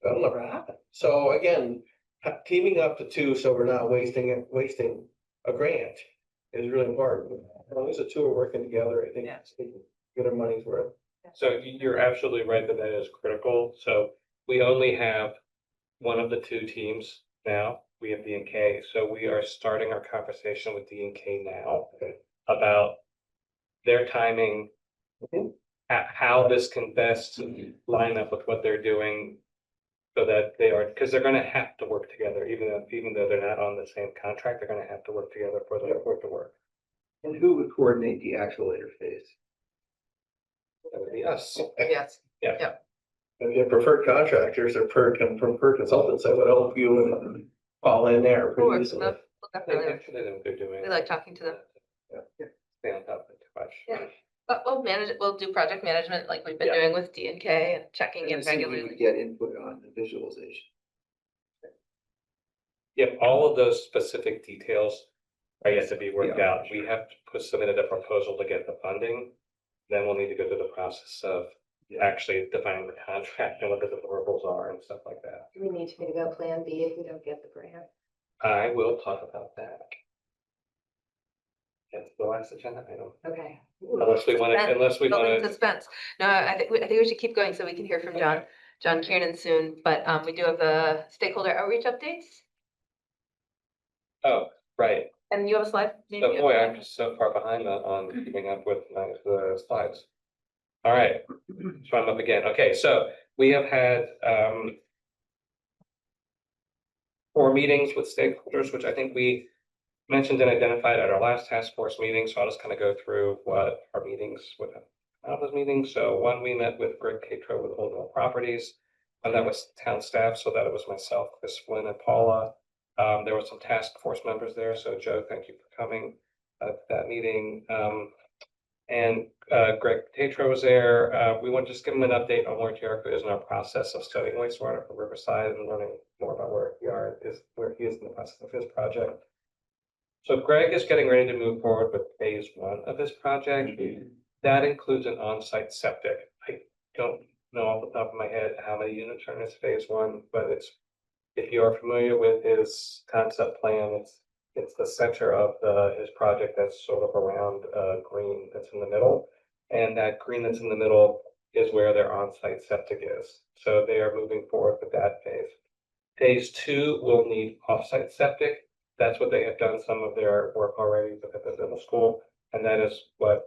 [SPEAKER 3] that'll never happen. So again, teaming up the two so we're not wasting a grant is really important. As long as the two are working together, I think
[SPEAKER 1] Yeah.
[SPEAKER 3] we can get our money's worth.
[SPEAKER 7] So you're absolutely right that that is critical. So we only have one of the two teams now. We have D&K. So we are starting our conversation with D&K now about their timing, how this can best line up with what they're doing so that they are, because they're going to have to work together, even though they're not on the same contract, they're going to have to work together for the report to work.
[SPEAKER 5] And who would coordinate the actual interface?
[SPEAKER 7] That would be us.
[SPEAKER 1] Yes.
[SPEAKER 3] If you have preferred contractors or preferred consultants, that would help you and fall in there
[SPEAKER 1] We'll
[SPEAKER 3] pretty
[SPEAKER 1] work with
[SPEAKER 3] easily.
[SPEAKER 1] them. We'll
[SPEAKER 7] They
[SPEAKER 1] definitely-
[SPEAKER 7] actually know what they're doing.
[SPEAKER 1] We like talking to them.
[SPEAKER 7] Stay on top of it too much.
[SPEAKER 1] Yeah. But we'll manage it, we'll do project management like we've been
[SPEAKER 7] Yeah.
[SPEAKER 1] doing with D&K and checking
[SPEAKER 5] And
[SPEAKER 1] in
[SPEAKER 5] assuming we
[SPEAKER 1] regularly.
[SPEAKER 5] would get input on the visualization.
[SPEAKER 7] Yep, all of those specific details are yet to be worked out. We have submitted a proposal to get the funding. Then we'll need to go through the process of actually defining the contract and what the deliverables are and stuff like that.
[SPEAKER 9] Do we need to maybe go plan B if we don't get the grant?
[SPEAKER 7] I will talk about that. That's the last agenda item.
[SPEAKER 9] Okay.
[SPEAKER 7] Unless we want to,
[SPEAKER 1] Building suspense. No, I think we should keep going so we can hear from John Kiernan soon, but we do have the stakeholder outreach updates.
[SPEAKER 7] oh, right.
[SPEAKER 1] And you have a slide? maybe?
[SPEAKER 7] So boy, I'm just so far behind on keeping up with the slides. All right, so I'm up again. Okay, so we have had 4 meetings with stakeholders, which I think we mentioned and identified at our last task force meeting. So I'll just kind of go through what our meetings, what out of those meetings. So one, we met with Greg Catro with Old Mill Properties, and that was town staff. So that was myself, Chris Flynn, and Paula. There were some task force members there. So Joe, thank you for coming to that meeting. And Greg Tatro was there. We want to just give him an update on where Jericho is in our process of studying wastewater for Riverside and learning more about where he is in the process of his project. So Greg is getting ready to move forward with phase 1 of his project. That includes an on-site septic. I don't know off the top of my head how many units are in this phase 1, but if you are familiar with his concept plan, it's the center of his project that's sort of around green that's in the middle. And that green that's in the middle is where their on-site septic is. So they are moving forward with that phase. Phase 2 will need off-site septic. That's what they have done some of their work already at the middle school. And that is what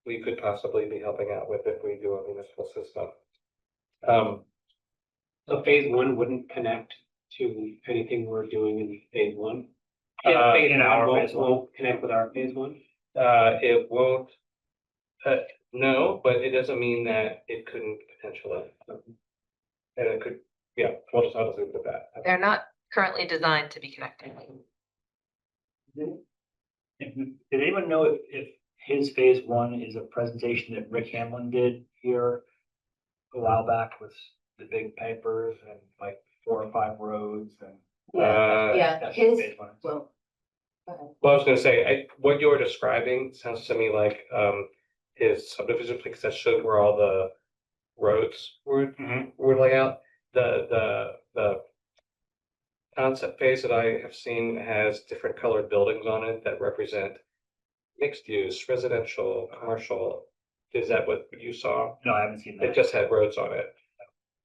[SPEAKER 7] we could possibly be helping out with if we do a municipal system.
[SPEAKER 2] So phase 1 wouldn't connect to anything we're doing in phase 1?
[SPEAKER 6] In our
[SPEAKER 2] won't-
[SPEAKER 6] phase 1.
[SPEAKER 2] Won't connect with our phase 1?
[SPEAKER 7] It won't, no, but it doesn't mean that it couldn't potentially. And it could, yeah, I'll just leave it at that.
[SPEAKER 1] They're not currently designed to be connected.
[SPEAKER 6] Did anyone know if his phase 1 is a presentation that Rick Hamlin did here a while back with the big papers and like 4 or 5 roads and?
[SPEAKER 9] Yeah,
[SPEAKER 6] That's
[SPEAKER 9] his,
[SPEAKER 6] phase 1.
[SPEAKER 9] well. Okay.
[SPEAKER 7] Well, I was gonna say, what you're describing sounds to me like, his subdivision, because that showed where all the roads were laid out. The concept phase that I have seen has different colored buildings on it that represent mixed use, residential, commercial. Is that what you saw?
[SPEAKER 6] No, I haven't seen
[SPEAKER 7] It
[SPEAKER 6] that.
[SPEAKER 7] just had roads on it.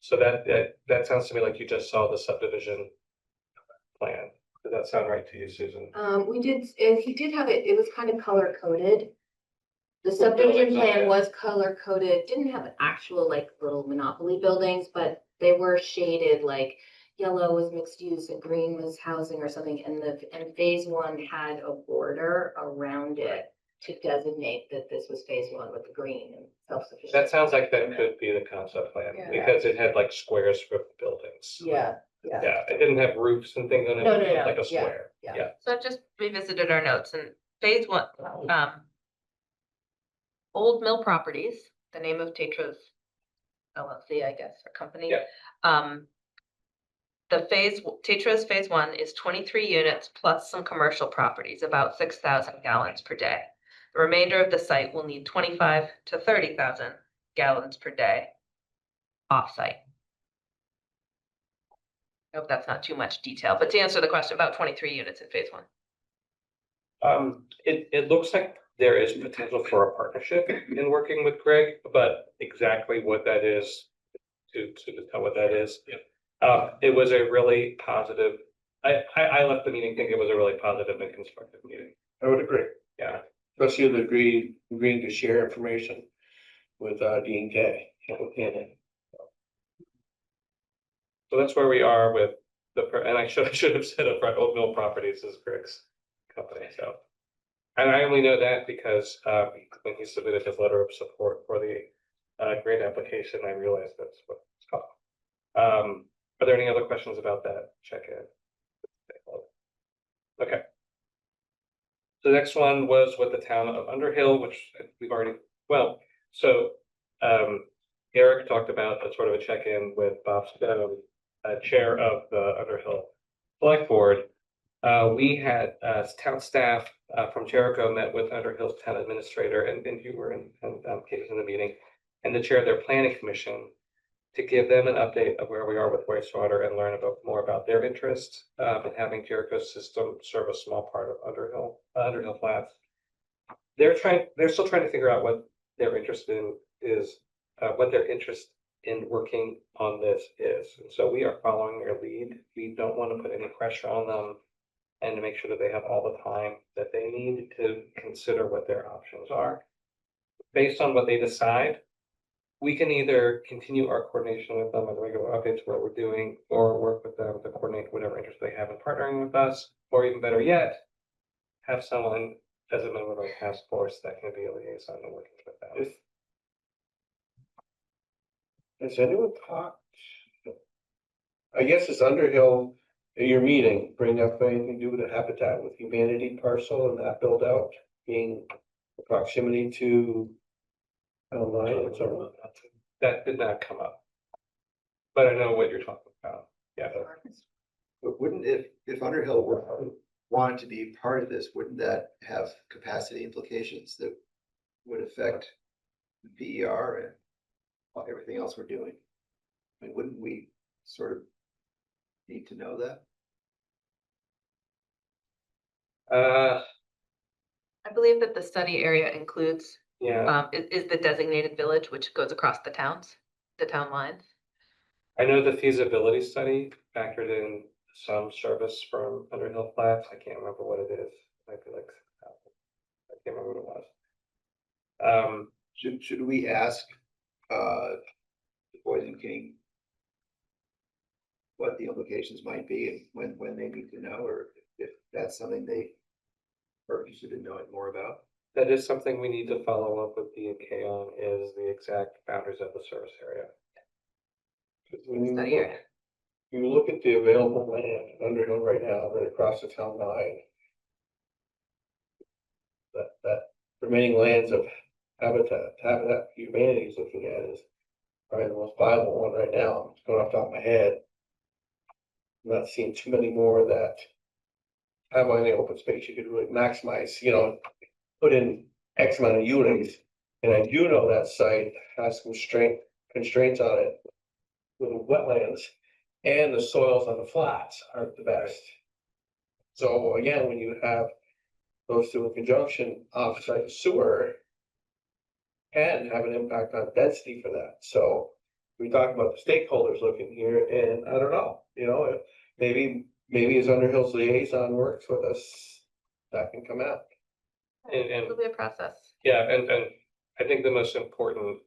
[SPEAKER 7] So that sounds to me like you just saw the subdivision plan. Does that sound right to you, Susan?
[SPEAKER 9] We did, he did have it was kind of color coded. The subdivision
[SPEAKER 7] buildings on
[SPEAKER 9] plan
[SPEAKER 7] it?
[SPEAKER 9] was color coded, didn't have actual like little monopoly buildings, but they were shaded, like yellow was mixed use and green was housing or something, and phase 1 had a border around it to designate that this was phase 1 with the green and self-sufficient.
[SPEAKER 7] That sounds like that could be the concept plan,
[SPEAKER 9] Yeah.
[SPEAKER 7] because it had like squares for buildings.
[SPEAKER 9] Yeah.
[SPEAKER 7] Yeah, it didn't have roofs and things on it.
[SPEAKER 9] No,
[SPEAKER 7] It
[SPEAKER 9] no,
[SPEAKER 7] was
[SPEAKER 9] no,
[SPEAKER 7] like a
[SPEAKER 9] yeah,
[SPEAKER 7] square.
[SPEAKER 9] yeah.
[SPEAKER 7] Yeah.
[SPEAKER 1] So I've just revisited our notes and phase 1, Old Mill Properties, the name of Tetra's LLC, I guess, or company.
[SPEAKER 7] Yeah.
[SPEAKER 1] Tetros phase 1 is 23 units plus some commercial properties, about 6,000 gallons per day. The remainder of the site will need 25 to 30,000 gallons per day off-site. I hope that's not too much detail, but to answer the question, about 23 units in phase 1.
[SPEAKER 7] It looks like there is potential for a partnership in working with Greg, but exactly what that is, to tell what that is. It was a really positive, I left the meeting thinking it was a really positive and constructive meeting.
[SPEAKER 3] I would agree,
[SPEAKER 7] Yeah.
[SPEAKER 3] especially with agreeing to share information with Dean K. Kiernan.
[SPEAKER 7] So that's where we are with and I should have said upfront, Old Mill Properties is Greg's company, so. And I only know that because, when he submitted his letter of support for the, grant application, I realized that's what it's called. Are there any other questions about that check-in? Okay. The next one was with the town of Underhill, which we've already, well, so, Erik talked about a sort of a check-in with Bob Stone, chair of the Underhill Selectboard. We had town staff from Jericho met with Underhill's town administrator, and you were in the meeting, and the chair of their planning commission to give them an update of where we are with wastewater and learn more about their interest in having Jericho's system serve a small part of Underhill Flats. They're still trying to figure out what their interest in is, what their interest in working on this is. And so we are following their lead. We don't want to put any pressure on them, and to make sure that they have all the time that they need to consider what their options are. Based on what they decide, we can either continue our coordination with them and regular updates what we're doing, or work with them to coordinate whatever interest they have in partnering with us, or even better yet, have someone as a member of our task force that can be a liaison and working with them.
[SPEAKER 3] Has anyone talked? I guess it's Underhill, at your meeting, bring up anything to do with the Habitat with Humanity parcel and that build out being proximity to online or something?
[SPEAKER 7] That did not come up. But I know what you're talking about. Yeah.
[SPEAKER 5] But wouldn't, if Underhill wanted to be part of this, wouldn't that have capacity implications that would affect the PER and everything else we're doing? I mean, wouldn't we sort of need to know that?
[SPEAKER 1] I believe that the study area includes,
[SPEAKER 7] Yeah,
[SPEAKER 1] is the designated village, which goes across the town lines.
[SPEAKER 7] I know the feasibility study factored in some service from Underhill Flats. I can't remember what it is. It might be like 6,000. I can't remember what it was.
[SPEAKER 5] Should we ask the Boys and King what the implications might be and when they need to know, or if that's something they are interested in knowing more about?
[SPEAKER 7] That is something we need to follow up with D&K on, is the exact boundaries of the service area.
[SPEAKER 3] When you
[SPEAKER 1] Study
[SPEAKER 3] look,
[SPEAKER 1] area.
[SPEAKER 3] you look at the available land in Underhill right now, right across the town line. That remaining lands of Habitat for Humanity is looking at is probably the most viable one right now. It's going off the top of my head. I'm not seeing too many more that have any open space you could really maximize, put in X amount of units. And I do know that site has some constraints on it with the wetlands, and the soils on the flats aren't the best. So again, when you have those two in conjunction, off-site sewer can have an impact on density for that. So we talk about the stakeholders looking here, and I don't know, maybe as Underhill's liaison works with us, that can come out.
[SPEAKER 7] And
[SPEAKER 1] It'll be a process.
[SPEAKER 7] yeah, and I think the most important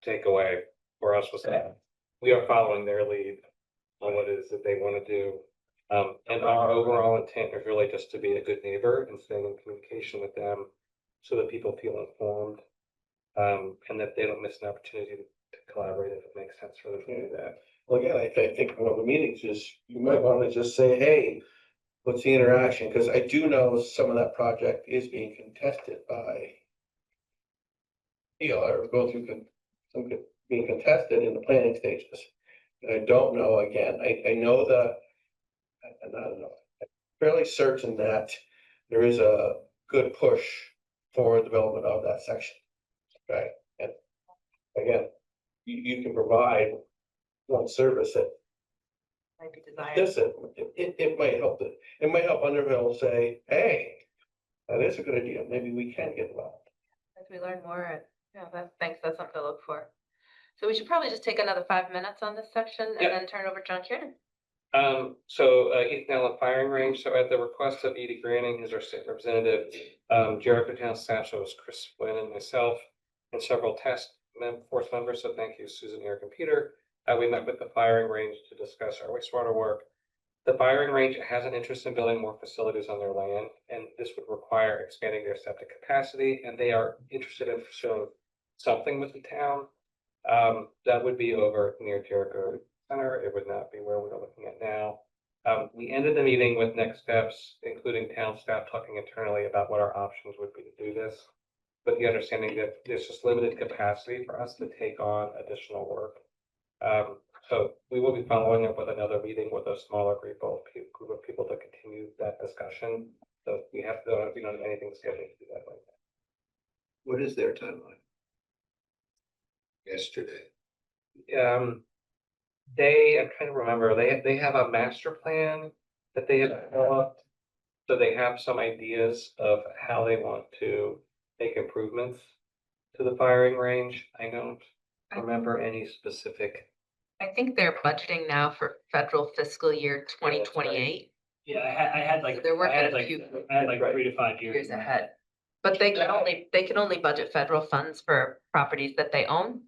[SPEAKER 7] takeaway for us was that we are following their lead on what it is that they want to do. And our overall intent is really just to be a good neighbor and staying in communication with them so that people feel informed, and that they don't miss an opportunity to collaborate if it makes sense for them to do that.
[SPEAKER 3] Well, again, I think one of the meetings is, you might want to just say, hey, what's the interaction? Because I do know some of that project is being contested by, or going through being contested in the planning stages. And I don't know, again, I know that, I don't know, I'm fairly certain that there is a good push for development of that section. Okay, and again, you can provide one service that
[SPEAKER 1] Might be desired.
[SPEAKER 3] this, it might help, it might help Underhill say, hey, that is a good idea, maybe we can get involved.
[SPEAKER 1] As we learn more, yeah, thanks, that's something to look for. So we should probably just take another 5 minutes on this section and
[SPEAKER 7] Yeah.
[SPEAKER 1] then turn over to John Kiernan.
[SPEAKER 7] Ethan Allen Firing Range, so at the request of Edie Granning, who's our state representative, Jericho Town staff, so it was Chris Flynn and myself, and several force members, so thank you, Susan, Eric, and Peter. We met with the firing range to discuss our wastewater work. The firing range has an interest in building more facilities on their land, and this would require expanding their septic capacity, and they are interested in pursuing something with the town. That would be over near Jericho Center. It would not be where we're looking at now. We ended the meeting with next steps, including town staff talking internally about what our options would be to do this, with the understanding that there's just limited capacity for us to take on additional work. So we will be following up with another meeting with a smaller group of people to continue that discussion. So we have to, we don't have anything scheduled to do that right now.
[SPEAKER 5] What is their timeline?
[SPEAKER 8] Yesterday.
[SPEAKER 7] I'm trying to remember, they have a master plan that they have developed. So they have some ideas of how they want to make improvements to the firing range. I don't remember any specific.
[SPEAKER 1] I think they're budgeting now for federal fiscal year 2028,
[SPEAKER 6] Yeah, I had like,
[SPEAKER 1] So they're working
[SPEAKER 6] I had
[SPEAKER 1] a
[SPEAKER 6] like,
[SPEAKER 1] few
[SPEAKER 6] I had like 3 to 5 years.
[SPEAKER 1] years ahead. But they can only budget federal funds for properties that they own.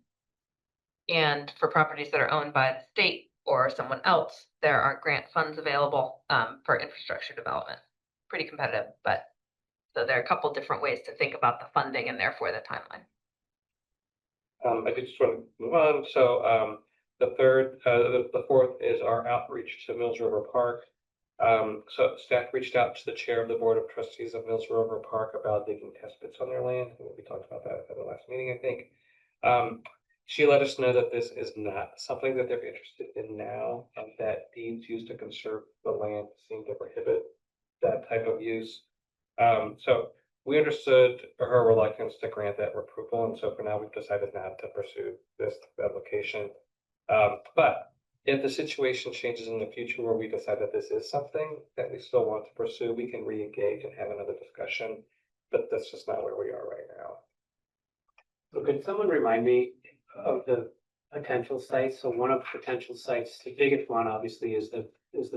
[SPEAKER 1] And for properties that are owned by the state or someone else, there are grant funds available for infrastructure development. Pretty competitive, but so there are a couple different ways to think about the funding and therefore the timeline.
[SPEAKER 7] I did just want to move on. So the fourth is our outreach to Mills River Park. So staff reached out to the chair of the Board of Trustees of Mills River Park about digging test pits on their land. We talked about that at the last meeting, I think. She let us know that this is not something that they're interested in now, and that deeds used to conserve the land seem to prohibit that type of use. So we understood her reluctance to grant that approval, and so for now, we've decided not to pursue this application. But if the situation changes in the future where we decide that this is something that we still want to pursue, we can re-engage and have another discussion, but that's just not where we are right now.
[SPEAKER 2] So could someone remind me of the potential sites? So one of the potential sites, the biggest one obviously is the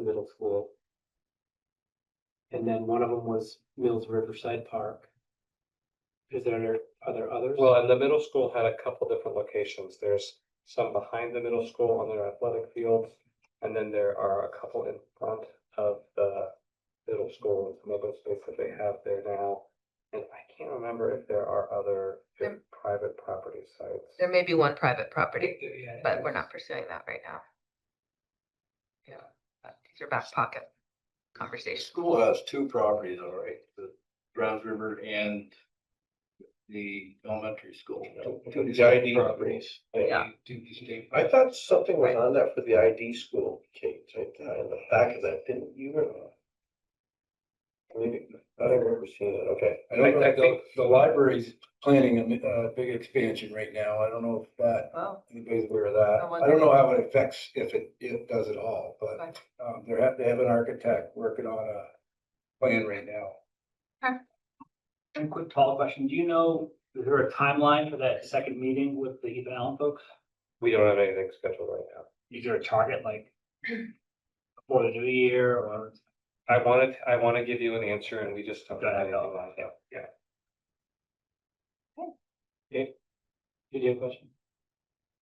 [SPEAKER 2] middle school. And then one of them was Mills Riverside Park. Are there others?
[SPEAKER 7] Well, and the middle school had a couple different locations. There's some behind the middle school on their athletic fields, and then there are a couple in front of the middle school, some open space that they have there now. And I can't remember if there are other private property sites.
[SPEAKER 1] There may be one private property,
[SPEAKER 2] Yeah,
[SPEAKER 1] but we're not pursuing that right now. Yeah, these are back pocket
[SPEAKER 4] The
[SPEAKER 1] conversations.
[SPEAKER 4] school has 2 properties, all right, the Browns River and the elementary school.
[SPEAKER 3] The ID properties.
[SPEAKER 1] Yeah.
[SPEAKER 3] I thought something was on that for the ID school, Kate, right there in the back of that, didn't you? I remember seeing it, okay.
[SPEAKER 4] I don't know,
[SPEAKER 7] I think-
[SPEAKER 4] the library's planning a big expansion right now. I don't know if that,
[SPEAKER 1] Oh,
[SPEAKER 4] anybody's aware of that.
[SPEAKER 1] I
[SPEAKER 4] I
[SPEAKER 1] wasn't.
[SPEAKER 4] don't know how it affects, if it does at all, but
[SPEAKER 1] Okay.
[SPEAKER 4] they have an architect working on a plan right now.
[SPEAKER 6] And quick follow-up question, do you know, is there a timeline for that second meeting with the Ethan Allen folks?
[SPEAKER 7] We don't have anything scheduled right now.
[SPEAKER 6] Is there a target like before the new year or?
[SPEAKER 7] I want to give you an answer, and we just don't have anything lined up. Yeah.
[SPEAKER 2] Did you have a question?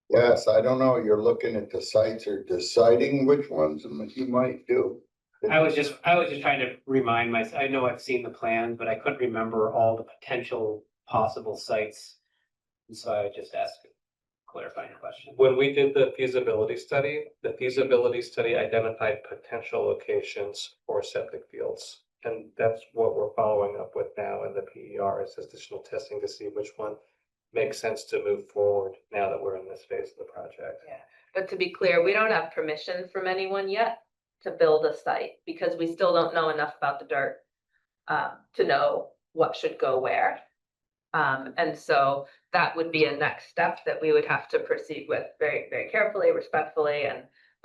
[SPEAKER 8] Yes, I don't know, you're looking at the sites or deciding which ones you might do.
[SPEAKER 2] I was just trying to remind myself, I know I've seen the plan, but I couldn't remember all the potential possible sites. And so I just asked a clarifying question.
[SPEAKER 7] When we did the feasibility study identified potential locations for septic fields. And that's what we're following up with now in the PER is additional testing to see which one makes sense to move forward now that we're in this phase of the project.
[SPEAKER 1] Yeah, but to be clear, we don't have permission from anyone yet to build a site because we still don't know enough about the dirt to know what should go where. And so that would be a next step that we would have to proceed with very, very carefully, respectfully, and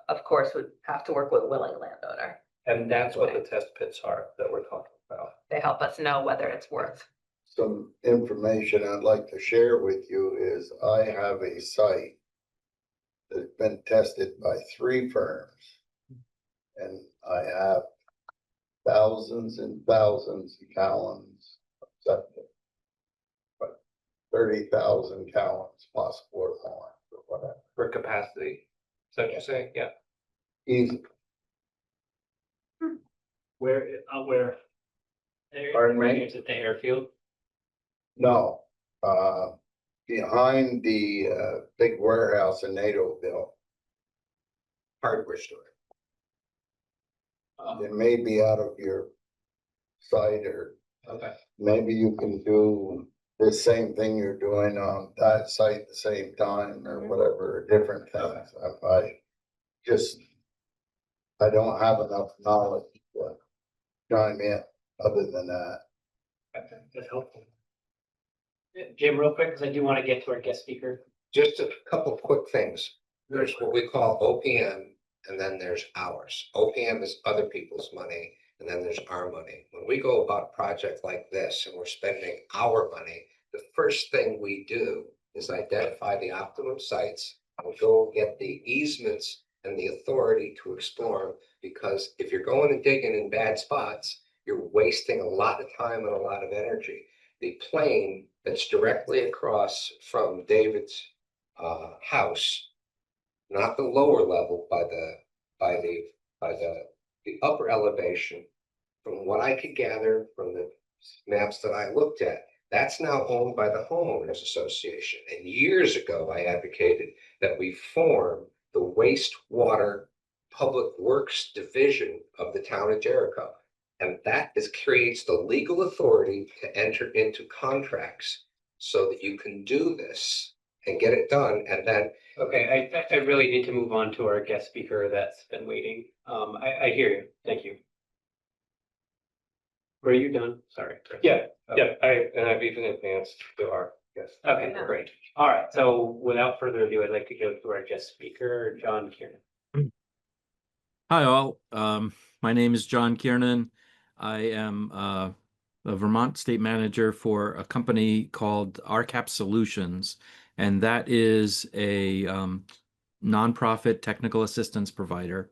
[SPEAKER 1] of course, would have to work with a willing landowner.
[SPEAKER 7] And that's what the test pits are that we're talking about.
[SPEAKER 1] They help us know whether it's worth.
[SPEAKER 4] Some information I'd like to share with you is I have a site that's been tested by 3 firms. And I have thousands and thousands of gallons of septic. But 30,000 gallons possible or more or whatever.
[SPEAKER 7] For capacity. Is that what you're saying? Yeah.
[SPEAKER 4] Easy.
[SPEAKER 6] Where?
[SPEAKER 4] Pardon me?
[SPEAKER 6] Is it the airfield?
[SPEAKER 4] No, behind the big warehouse in Natoville. Hardware store. It may be out of your sight, or
[SPEAKER 7] Okay.
[SPEAKER 4] maybe you can do the same thing you're doing on that site at the same time or whatever, different things. I don't have enough knowledge to chime in other than that.
[SPEAKER 6] Okay, that's helpful. Jim, real quick, because I do want to get to our guest speaker.
[SPEAKER 8] Just a couple quick things. There's what we call OPM, and then there's ours. OPM is other people's money, and then there's our money. When we go about a project like this and we're spending our money, the first thing we do is identify the optimum sites. We go get the easements and the authority to explore them, because if you're going and digging in bad spots, you're wasting a lot of time and a lot of energy. The plane that's directly across from David's house, not the lower level, by the upper elevation, from what I could gather from the maps that I looked at, that's now owned by the homeowners association. And years ago, I advocated that we form the Wastewater Public Works Division of the town of Jericho. And that creates the legal authority to enter into contracts so that you can do this and get it done. And then,
[SPEAKER 2] Okay, I really need to move on to our guest speaker that's been waiting. I hear you. Thank you. Were you done? Sorry.
[SPEAKER 7] Yeah,
[SPEAKER 2] Okay.
[SPEAKER 7] yeah, I've even advanced to our guest.
[SPEAKER 2] Okay, great. All right, so without further ado, I'd like to go to our guest speaker, John Kiernan.
[SPEAKER 10] Hi, all. My name is John Kiernan. I am a Vermont state manager for a company called RCAP Solutions, and that is a nonprofit technical assistance provider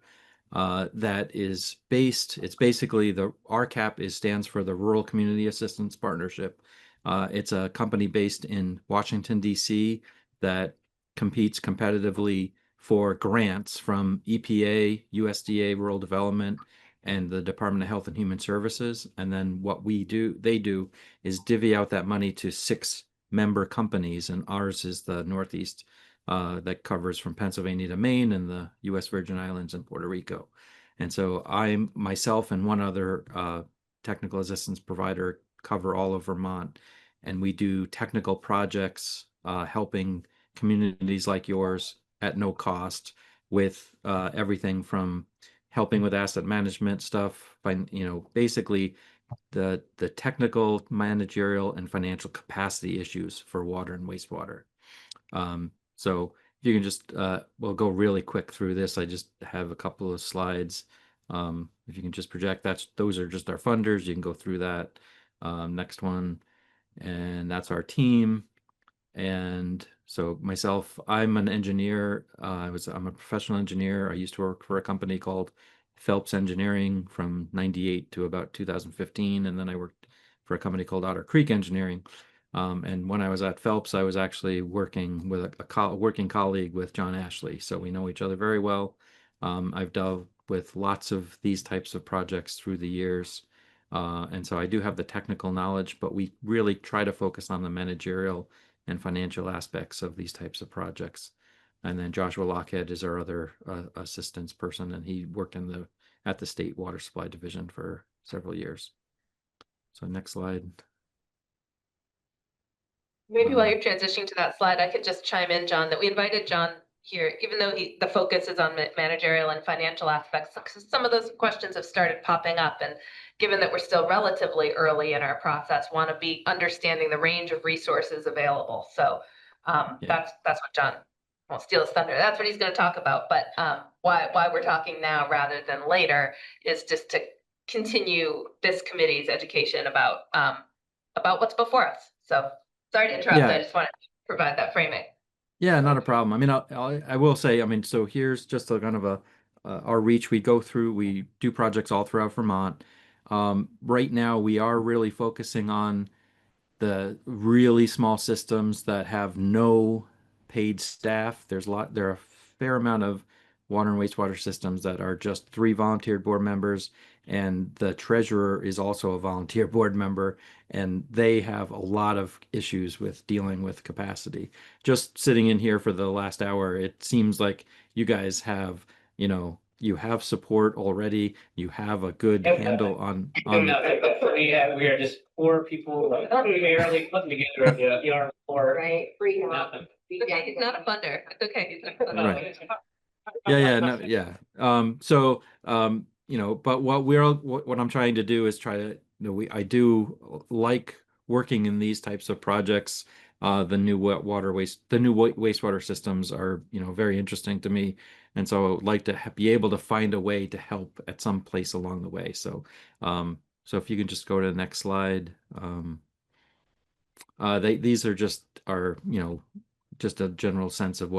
[SPEAKER 10] that is based. It's basically the RCAP stands for the Rural Community Assistance Partnership. It's a company based in Washington, D.C. that competes competitively for grants from EPA, USDA Rural Development, and the Department of Health and Human Services. And then what they do is divvy out that money to 6 member companies, and ours is the Northeast that covers from Pennsylvania to Maine and the U.S. Virgin Islands and Puerto Rico. And so myself and one other technical assistance provider cover all of Vermont, and we do technical projects helping communities like yours at no cost with everything from helping with asset management stuff, basically the technical, managerial, and financial capacity issues for water and wastewater. So if you can just, we'll go really quick through this. I just have a couple of slides. If you can just project, those are just our funders. You can go through that. Next one, and that's our team. And so myself, I'm an engineer. I'm a professional engineer. I used to work for a company called Phelps Engineering from '98 to about 2015, and then I worked for a company called Otter Creek Engineering. And when I was at Phelps, I was actually working with a working colleague with John Ashley, so we know each other very well. I've dealt with lots of these types of projects through the years, and so I do have the technical knowledge, but we really try to focus on the managerial and financial aspects of these types of projects. And then Joshua Lockhead is our other assistance person, and he worked at the State Water Supply Division for several years. So next slide.
[SPEAKER 1] Maybe while you're transitioning to that slide, I could just chime in, John, that we invited John here, even though the focus is on managerial and financial aspects, 'cause some of those questions have started popping up. And given that we're still relatively early in our process, want to be understanding the range of resources available. So
[SPEAKER 10] Yeah.
[SPEAKER 1] that's what John won't steal his thunder. That's what he's going to talk about. But why we're talking now rather than later is just to continue this committee's education about what's before us. So sorry to interrupt.
[SPEAKER 10] Yeah.
[SPEAKER 1] I just wanted to provide that framing.
[SPEAKER 10] Yeah, not a problem. I mean, I will say, I mean, so here's just a kind of our reach. We do projects all throughout Vermont. Right now, we are really focusing on the really small systems that have no paid staff. There are a fair amount of water and wastewater systems that are just 3 volunteer board members, and the treasurer is also a volunteer board member, and they have a lot of issues with dealing with capacity. Just sitting in here for the last hour, it seems like you guys have, you have support already. You have a good handle on
[SPEAKER 2] We are just poor people, barely putting together a PR for.
[SPEAKER 9] Right, free help.
[SPEAKER 2] Nothing.
[SPEAKER 1] Okay, he's not a funder. It's okay.
[SPEAKER 10] Right. No, yeah. But what I'm trying to do is try to, I do like working in these types of projects. The new wastewater systems are, very interesting to me. And so I would like to be able to find a way to help at some place along the way. So if you can just go to the next slide. These are just just a general sense of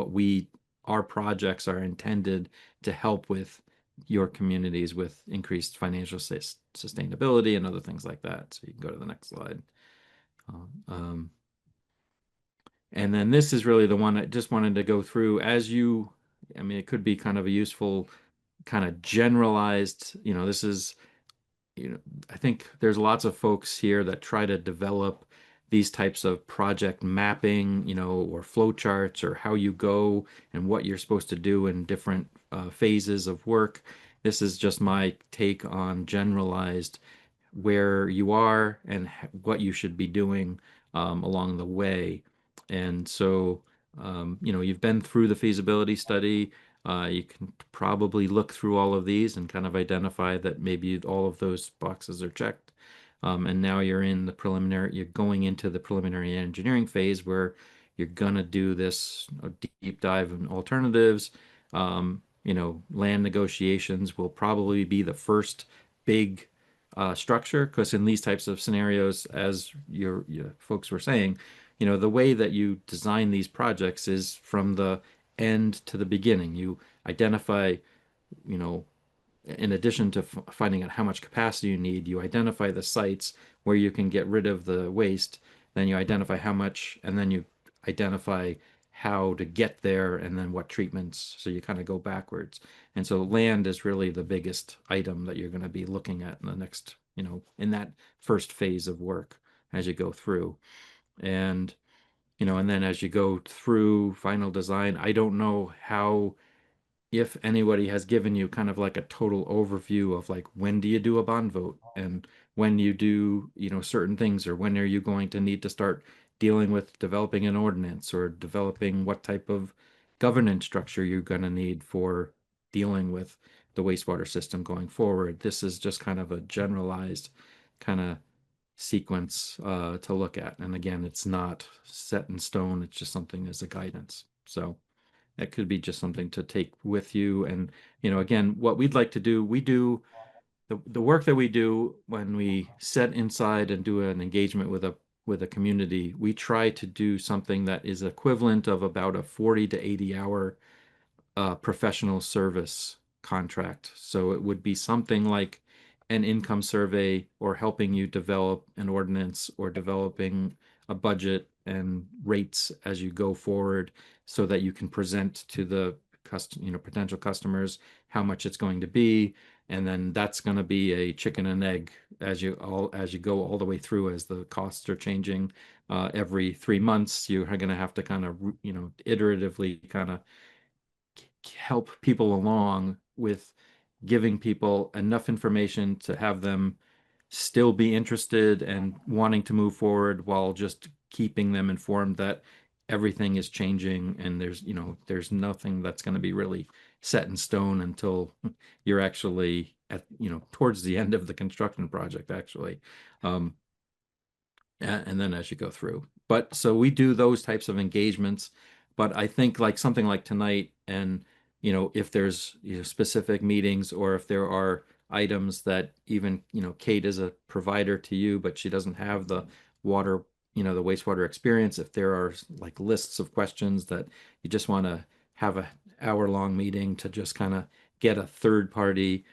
[SPEAKER 10] our projects are intended to help with your communities with increased financial sustainability and other things like that. So you can go to the next slide. And then this is really the one I just wanted to go through I mean, it could be kind of a useful kind of generalized, this is, I think there's lots of folks here that try to develop these types of project mapping, or flow charts, or how you go and what you're supposed to do in different phases of work. This is just my take on generalized where you are and what you should be doing along the way. And so, you've been through the feasibility study. You can probably look through all of these and kind of identify that maybe all of those boxes are checked. And now you're going into the preliminary engineering phase where you're gonna do this deep dive in alternatives. Land negotiations will probably be the first big structure, because in these types of scenarios, as your folks were saying, the way that you design these projects is from the end to the beginning. You identify, in addition to finding out how much capacity you need, you identify the sites where you can get rid of the waste, then you identify how much, and then you identify how to get there, and then what treatments. So you kind of go backwards. And so land is really the biggest item that you're going to be looking at in the next, in that first phase of work as you go through. And, and then as you go through final design, I don't know if anybody has given you kind of like a total overview of like, when do you do a bond vote, and when you do, certain things, or when are you going to need to start dealing with developing an ordinance, or developing what type of governance structure you're going to need for dealing with the wastewater system going forward. This is just kind of a generalized kind of sequence to look at. And again, it's not set in stone. It's just something as a guidance. So that could be just something to take with you. And, again, what we'd like to do, we do the work that we do when we set inside and do an engagement with a community. We try to do something that is equivalent of about a 40 to 80 hour professional service contract. So it would be something like an income survey, or helping you develop an ordinance, or developing a budget and rates as you go forward, so that you can present to the potential customers how much it's going to be. And then that's going to be a chicken and egg as you go all the way through, as the costs are changing every 3 months. You're going to have to kind of, iteratively kind of help people along with giving people enough information to have them still be interested and wanting to move forward, while just keeping them informed that everything is changing and there's nothing that's going to be really set in stone until you're actually at, towards the end of the construction project, actually. And then as you go through. But so we do those types of engagements. But I think like something like tonight, and if there's specific meetings, or if there are items that even Kate is a provider to you, but she doesn't have the water, the wastewater experience. If there are like lists of questions that you just want to have a hour-long meeting to just kind of get a third party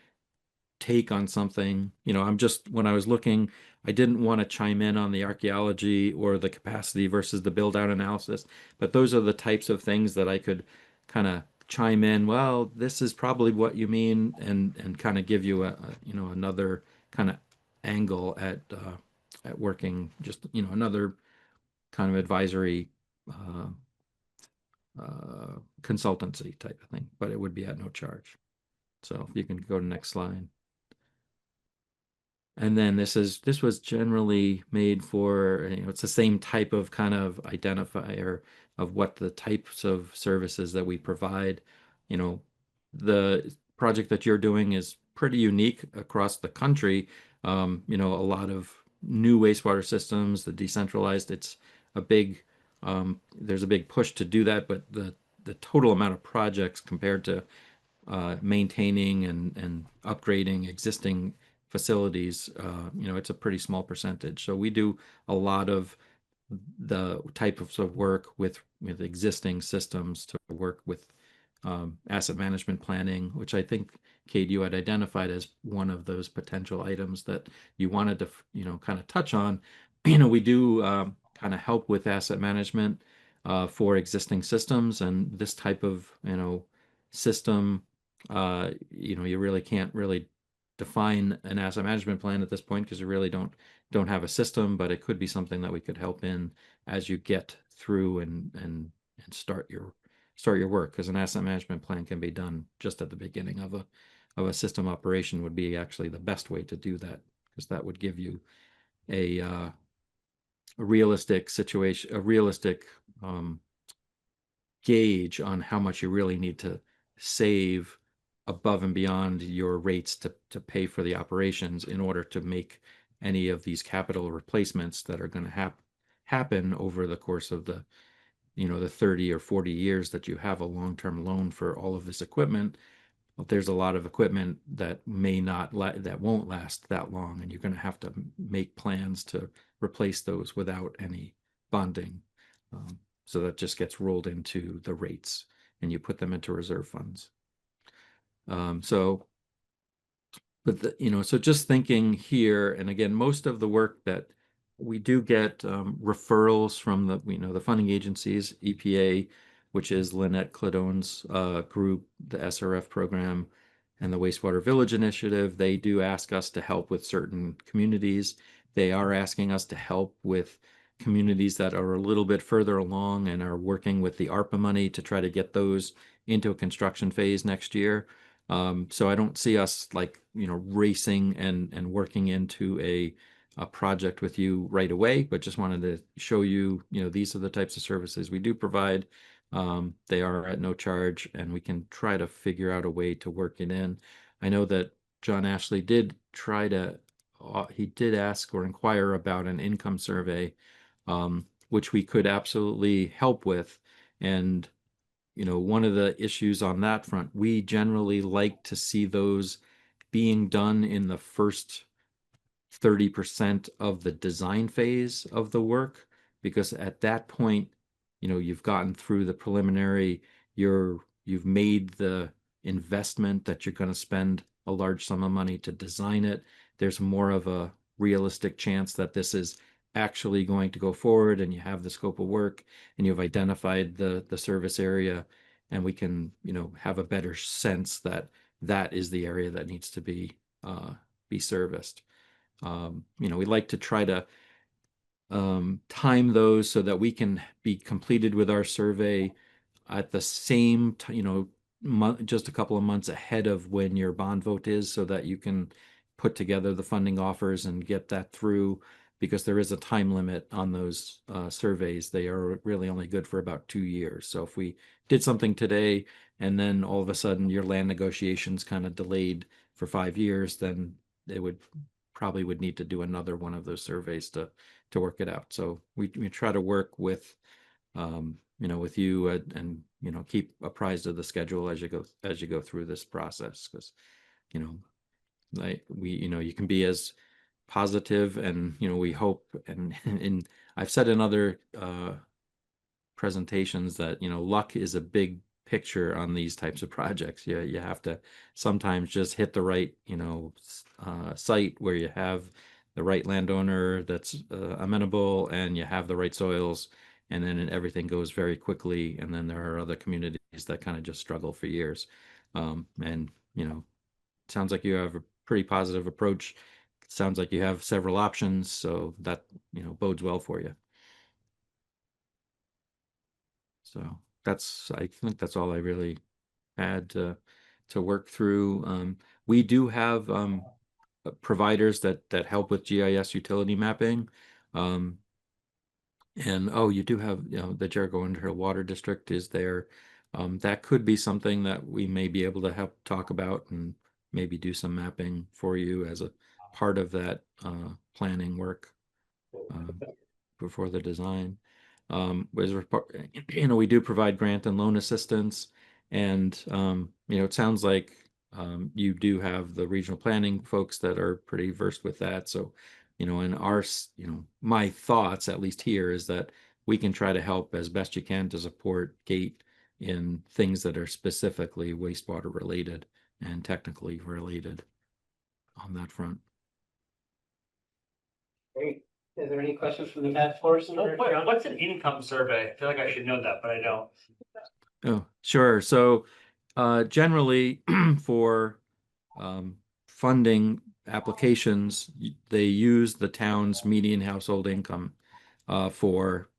[SPEAKER 10] take on something. When I was looking, I didn't want to chime in on the archaeology or the capacity versus the build out analysis, but those are the types of things that I could kind of chime in. Well, this is probably what you mean, and kind of give you another kind of angle at working, just another kind of advisory consultancy type of thing, but it would be at no charge. So if you can go to next slide. And then this was generally made for, it's the same type of kind of identifier of what the types of services that we provide. The project that you're doing is pretty unique across the country. A lot of new wastewater systems, the decentralized, it's a big, there's a big push to do that, but the total amount of projects compared to maintaining and upgrading existing facilities, it's a pretty small percentage. So we do a lot of the types of work with existing systems to work with asset management planning, which I think, Kate, you had identified as one of those potential items that you wanted to, kind of touch on. We do kind of help with asset management for existing systems, and this type of, system, you really can't really define an asset management plan at this point because you really don't have a system, but it could be something that we could help in as you get through and start your work, because an asset management plan can be done just at the beginning of a system operation would be actually the best way to do that, because that would give you a realistic situation, a realistic gauge on how much you really need to save above and beyond your rates to pay for the operations in order to make any of these capital replacements that are going to happen over the course of the 30 or 40 years that you have a long-term loan for all of this equipment. But there's a lot of equipment that that won't last that long, and you're going to have to make plans to replace those without any bonding. So that just gets rolled into the rates, and you put them into reserve funds. So just thinking here, and again, most of the work that we do get referrals from the funding agencies, EPA, which is Lynette Cladone's group, the SRF program, and the Wastewater Village Initiative. They do ask us to help with certain communities. They are asking us to help with communities that are a little bit further along and are working with the ARPA money to try to get those into a construction phase next year. So I don't see us racing and working into a project with you right away, but just wanted to show you, these are the types of services we do provide. They are at no charge, and we can try to figure out a way to work it in. I know that John Ashley did he did ask or inquire about an income survey, which we could absolutely help with. And one of the issues on that front, we generally like to see those being done in the first 30% of the design phase of the work, because at that point, you've gotten through the preliminary, you've made the investment that you're going to spend a large sum of money to design it. There's more of a realistic chance that this is actually going to go forward, and you have the scope of work, and you've identified the service area, and we can have a better sense that that is the area that needs to be serviced. We like to try to time those so that we can be completed with our survey at the same just a couple of months ahead of when your bond vote is, so that you can put together the funding offers and get that through because there is a time limit on those surveys. They are really only good for about 2 years. So if we did something today and then all of a sudden your land negotiations kind of delayed for 5 years, then they would probably would need to do another one of those surveys to work it out. So we try to work with with you and keep apprised of the schedule as you go through this process, because like you can be as positive and we hope and I've said in other presentations that luck is a big picture on these types of projects. You have to sometimes just hit the right site where you have the right landowner that's amenable and you have the right soils, and then everything goes very quickly. And then there are other communities that kind of just struggle for years. And sounds like you have a pretty positive approach. Sounds like you have several options, so that bodes well for you. So I think that's all I really had to work through. We do have providers that help with GIS utility mapping. And you do have the Jericho Underhill Water District is there. That could be something that we may be able to help talk about and maybe do some mapping for you as a part of that planning work before the design. We do provide grant and loan assistance, and it sounds like you do have the regional planning folks that are pretty versed with that. So, in our, my thoughts, at least here, is that we can try to help as best you can to support GATE in things that are specifically wastewater related and technically related on that front.
[SPEAKER 2] Great. Is there any questions from the task force?
[SPEAKER 6] What's an income survey? I feel like I should know that, but I don't.
[SPEAKER 10] Oh, sure. So generally for funding applications, they use the town's median household income for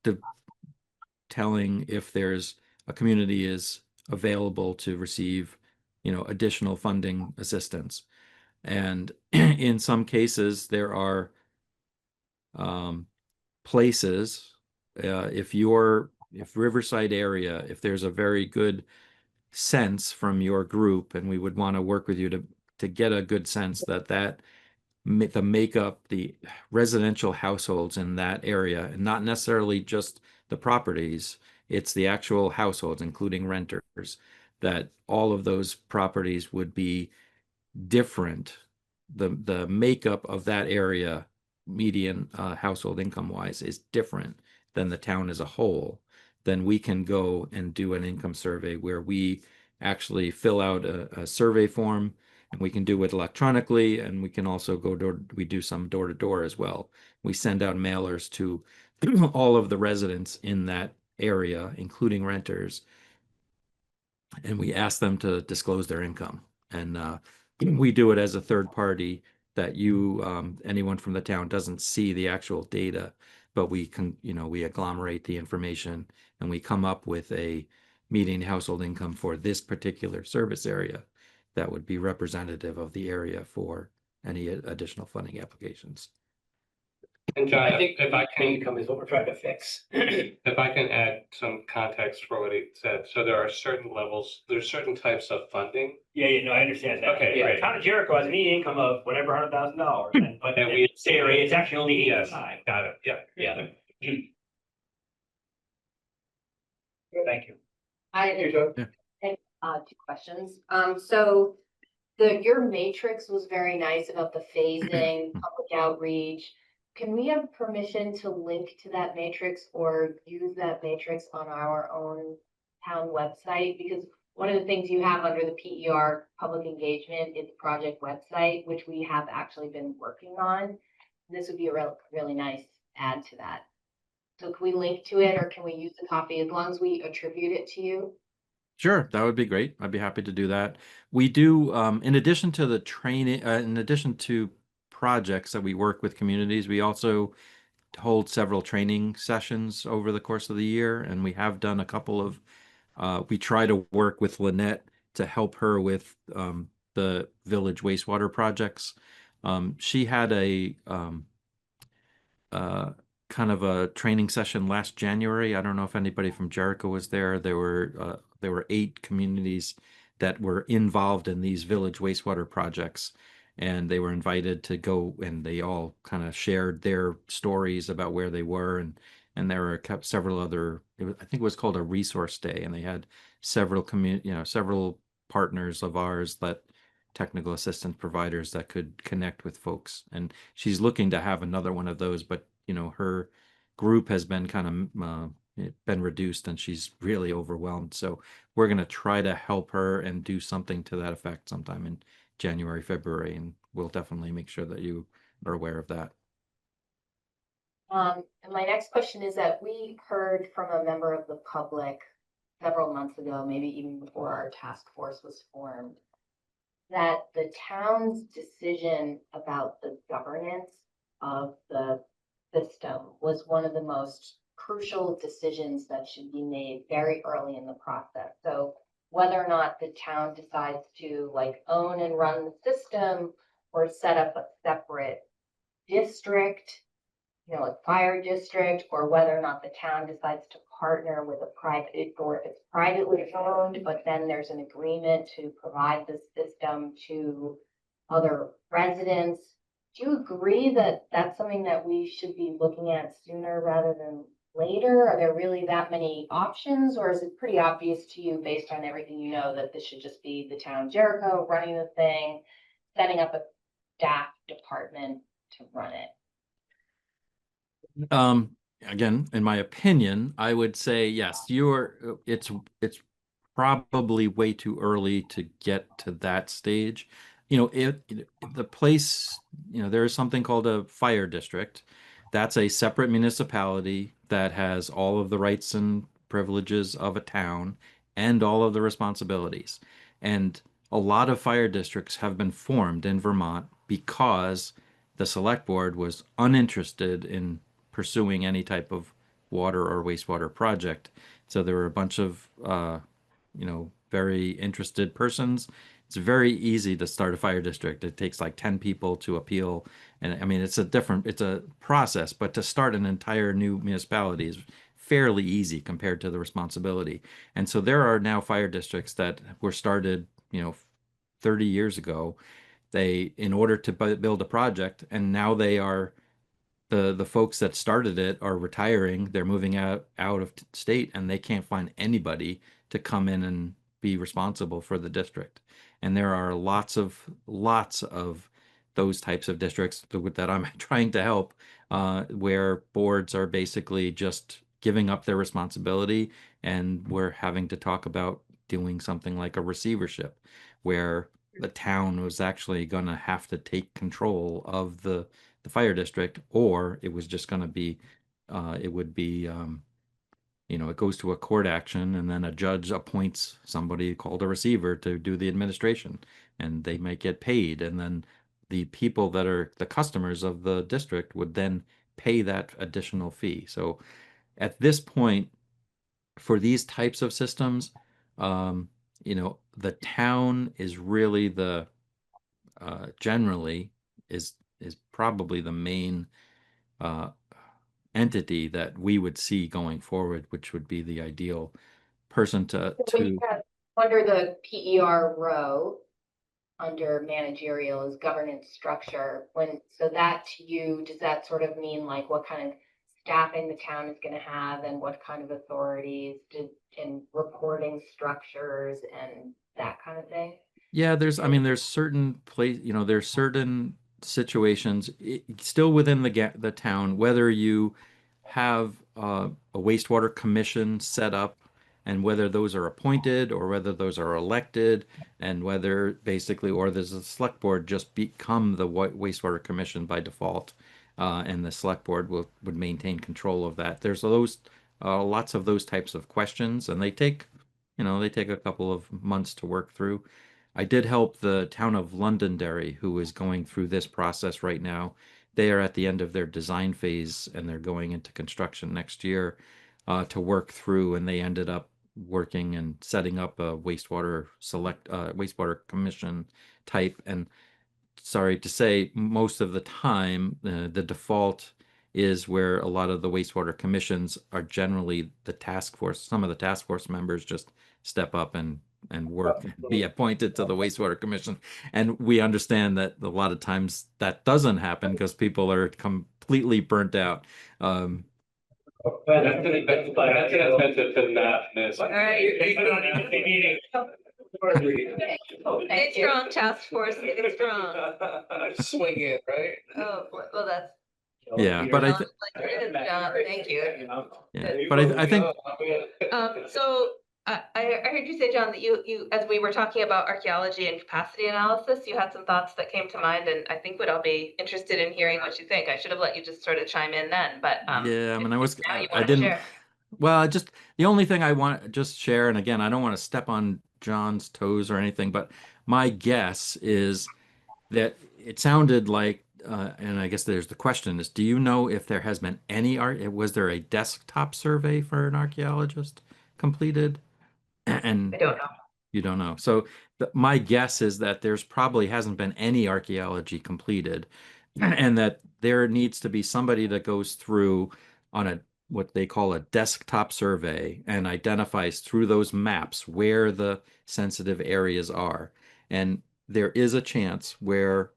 [SPEAKER 10] telling if there's a community is available to receive, additional funding assistance. And in some cases, there are places, if Riverside area, if there's a very good sense from your group, and we would want to work with you to get a good sense that the makeup, the residential households in that area, and not necessarily just the properties, it's the actual households, including renters, that all of those properties would be different. The makeup of that area, median household income wise, is different than the town as a whole. Then we can go and do an income survey where we actually fill out a survey form, and we can do it electronically, and we can also we do some door to door as well. We send out mailers to all of the residents in that area, including renters, and we ask them to disclose their income. And we do it as a third party, that anyone from the town doesn't see the actual data, but we agglomerate the information and we come up with a median household income for this particular service area that would be representative of the area for any additional funding applications.
[SPEAKER 7] And John,
[SPEAKER 2] I think
[SPEAKER 7] if I can,
[SPEAKER 2] income is what we're trying to fix.
[SPEAKER 7] if I can add some context for what he said. So there are certain levels, there's certain types of funding.
[SPEAKER 6] Yeah, no, I understand that.
[SPEAKER 7] Okay,
[SPEAKER 6] Yeah,
[SPEAKER 7] great.
[SPEAKER 6] Town of Jericho has a median income of whatever $100,000, but
[SPEAKER 7] And we
[SPEAKER 6] area it's actually only
[SPEAKER 7] Yes,
[SPEAKER 6] 8.5.
[SPEAKER 7] got it. Yeah.
[SPEAKER 6] Yeah. Thank you.
[SPEAKER 9] I
[SPEAKER 3] Here, John.
[SPEAKER 9] two questions. So your matrix was very nice about the phasing, public outreach. Can we have permission to link to that matrix or use that matrix on our own town website? Because one of the things you have under the PER public engagement is the project website, which we have actually been working on. This would be a really nice add to that. So can we link to it, or can we use the copy as long as we attribute it to you?
[SPEAKER 10] Sure, that would be great. I'd be happy to do that. We do, in addition to the training, in addition to projects that we work with communities, we also hold several training sessions over the course of the year, and we have done a couple of. We try to work with Lynette to help her with the village wastewater projects. She had kind of a training session last January. I don't know if anybody from Jericho was there. There were 8 communities that were involved in these village wastewater projects, and they were invited to go, and they all kind of shared their stories about where they were, and there were several other. I think it was called a resource day, and they had several several partners of ours that technical assistance providers that could connect with folks. And she's looking to have another one of those, but her group has been kind of been reduced, and she's really overwhelmed. So we're going to try to help her and do something to that effect sometime in January, February, and we'll definitely make sure that you are aware of that.
[SPEAKER 9] And my next question is that we heard from a member of the public several months ago, maybe even before our task force was formed, that the town's decision about the governance of the system was one of the most crucial decisions that should be made very early in the process. So whether or not the town decides to like own and run the system or set up a separate district, a fire district, or whether or not the town decides to partner with a private, or if it's privately owned, but then there's an agreement to provide the system to other residents. Do you agree that that's something that we should be looking at sooner rather than later? Are there really that many options, or is it pretty obvious to you based on everything you know that this should just be the town of Jericho running the thing, setting up a staff department to run it?
[SPEAKER 10] Again, in my opinion, I would say yes, it's probably way too early to get to that stage. The place, there is something called a fire district. That's a separate municipality that has all of the rights and privileges of a town and all of the responsibilities. And a lot of fire districts have been formed in Vermont because the select board was uninterested in pursuing any type of water or wastewater project. So there were a bunch of, very interested persons. It's very easy to start a fire district. It takes like 10 people to appeal. And I mean, it's a process, but to start an entire new municipality is fairly easy compared to the responsibility. And so there are now fire districts that were started, 30 years ago. In order to build a project, and now they are the folks that started it are retiring. They're moving out of state, and they can't find anybody to come in and be responsible for the district. And there are lots of those types of districts that I'm trying to help, where boards are basically just giving up their responsibility, and we're having to talk about doing something like a receivership, where the town was actually going to have to take control of the fire district, or it was just going to be, it would be, it goes to a court action, and then a judge appoints somebody called a receiver to do the administration, and they might get paid, and then the people that are the customers of the district would then pay that additional fee. So at this point, for these types of systems, the town is really generally is probably the main entity that we would see going forward, which would be the ideal person to.
[SPEAKER 9] Under the PER row, under managerial is governance structure. So that to you, does that sort of mean like what kind of staffing the town is going to have, and what kind of authorities and reporting structures and that kind of thing?
[SPEAKER 10] Yeah, there's certain there's certain situations still within the town, whether you have a wastewater commission set up, and whether those are appointed or whether those are elected, and whether basically, or there's a select board just become the wastewater commission by default, and the select board would maintain control of that. There's lots of those types of questions, and they take a couple of months to work through. I did help the town of Londonderry, who is going through this process right now. They are at the end of their design phase, and they're going into construction next year, to work through, and they ended up working and setting up a wastewater commission type. And sorry to say, most of the time, the default is where a lot of the wastewater commissions are generally the task force. Some of the task force members just step up and work, be appointed to the wastewater commission. And we understand that a lot of times that doesn't happen because people are completely burnt out.
[SPEAKER 7] That's an incentive to not miss.
[SPEAKER 1] All right. It's strong, task force, it's strong.
[SPEAKER 3] Swing it, right?
[SPEAKER 1] Oh, well, that's.
[SPEAKER 10] Yeah, but I think,
[SPEAKER 1] John, thank you.
[SPEAKER 10] yeah, but I think,
[SPEAKER 1] So I heard you say, John, that you, as we were talking about archaeology and capacity analysis, you had some thoughts that came to mind, and I think we'd all be interested in hearing what you think. I should have let you just sort of chime in then, but
[SPEAKER 10] yeah, I mean,
[SPEAKER 1] now you
[SPEAKER 10] I
[SPEAKER 1] want to
[SPEAKER 10] didn't,
[SPEAKER 1] share.
[SPEAKER 10] well, just the only thing I want to just share, and again, I don't want to step on John's toes or anything, but my guess is that it sounded like, and I guess there's the question is, do you know if there has been any art, was there a desktop survey for an archaeologist completed? And
[SPEAKER 1] I don't know.
[SPEAKER 10] you don't know. So my guess is that there's probably hasn't been any archaeology completed, and that there needs to be somebody that goes through on a what they call a desktop survey and identifies through those maps where the sensitive areas are. And there is a chance where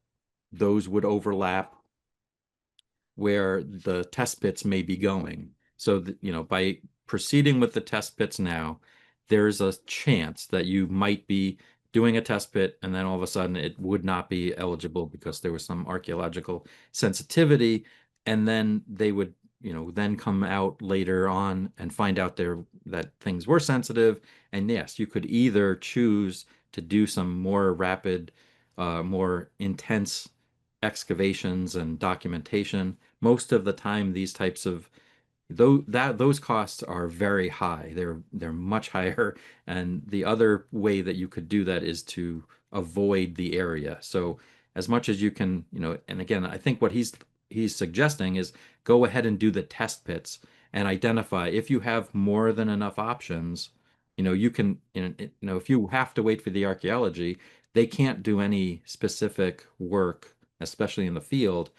[SPEAKER 10] those would overlap where the test pits may be going. So that, you know, by proceeding with the test pits now, there's a chance that you might be doing a test pit and then all of a sudden it would not be eligible because there was some archaeological sensitivity, and then they would, you know, then come out later on and find out that things were sensitive. And yes, you could either choose to do some more rapid, more intense excavations and documentation. Most of the time, these types of those costs are very high. They're much higher. And the other way that you could do that is to avoid the area. So as much as you can, you know, and again, I think what he's suggesting is go ahead and do the test pits and identify if you have more than enough options. You know, you can, if you have to wait for the archaeology, they can't do any specific work, especially in the field,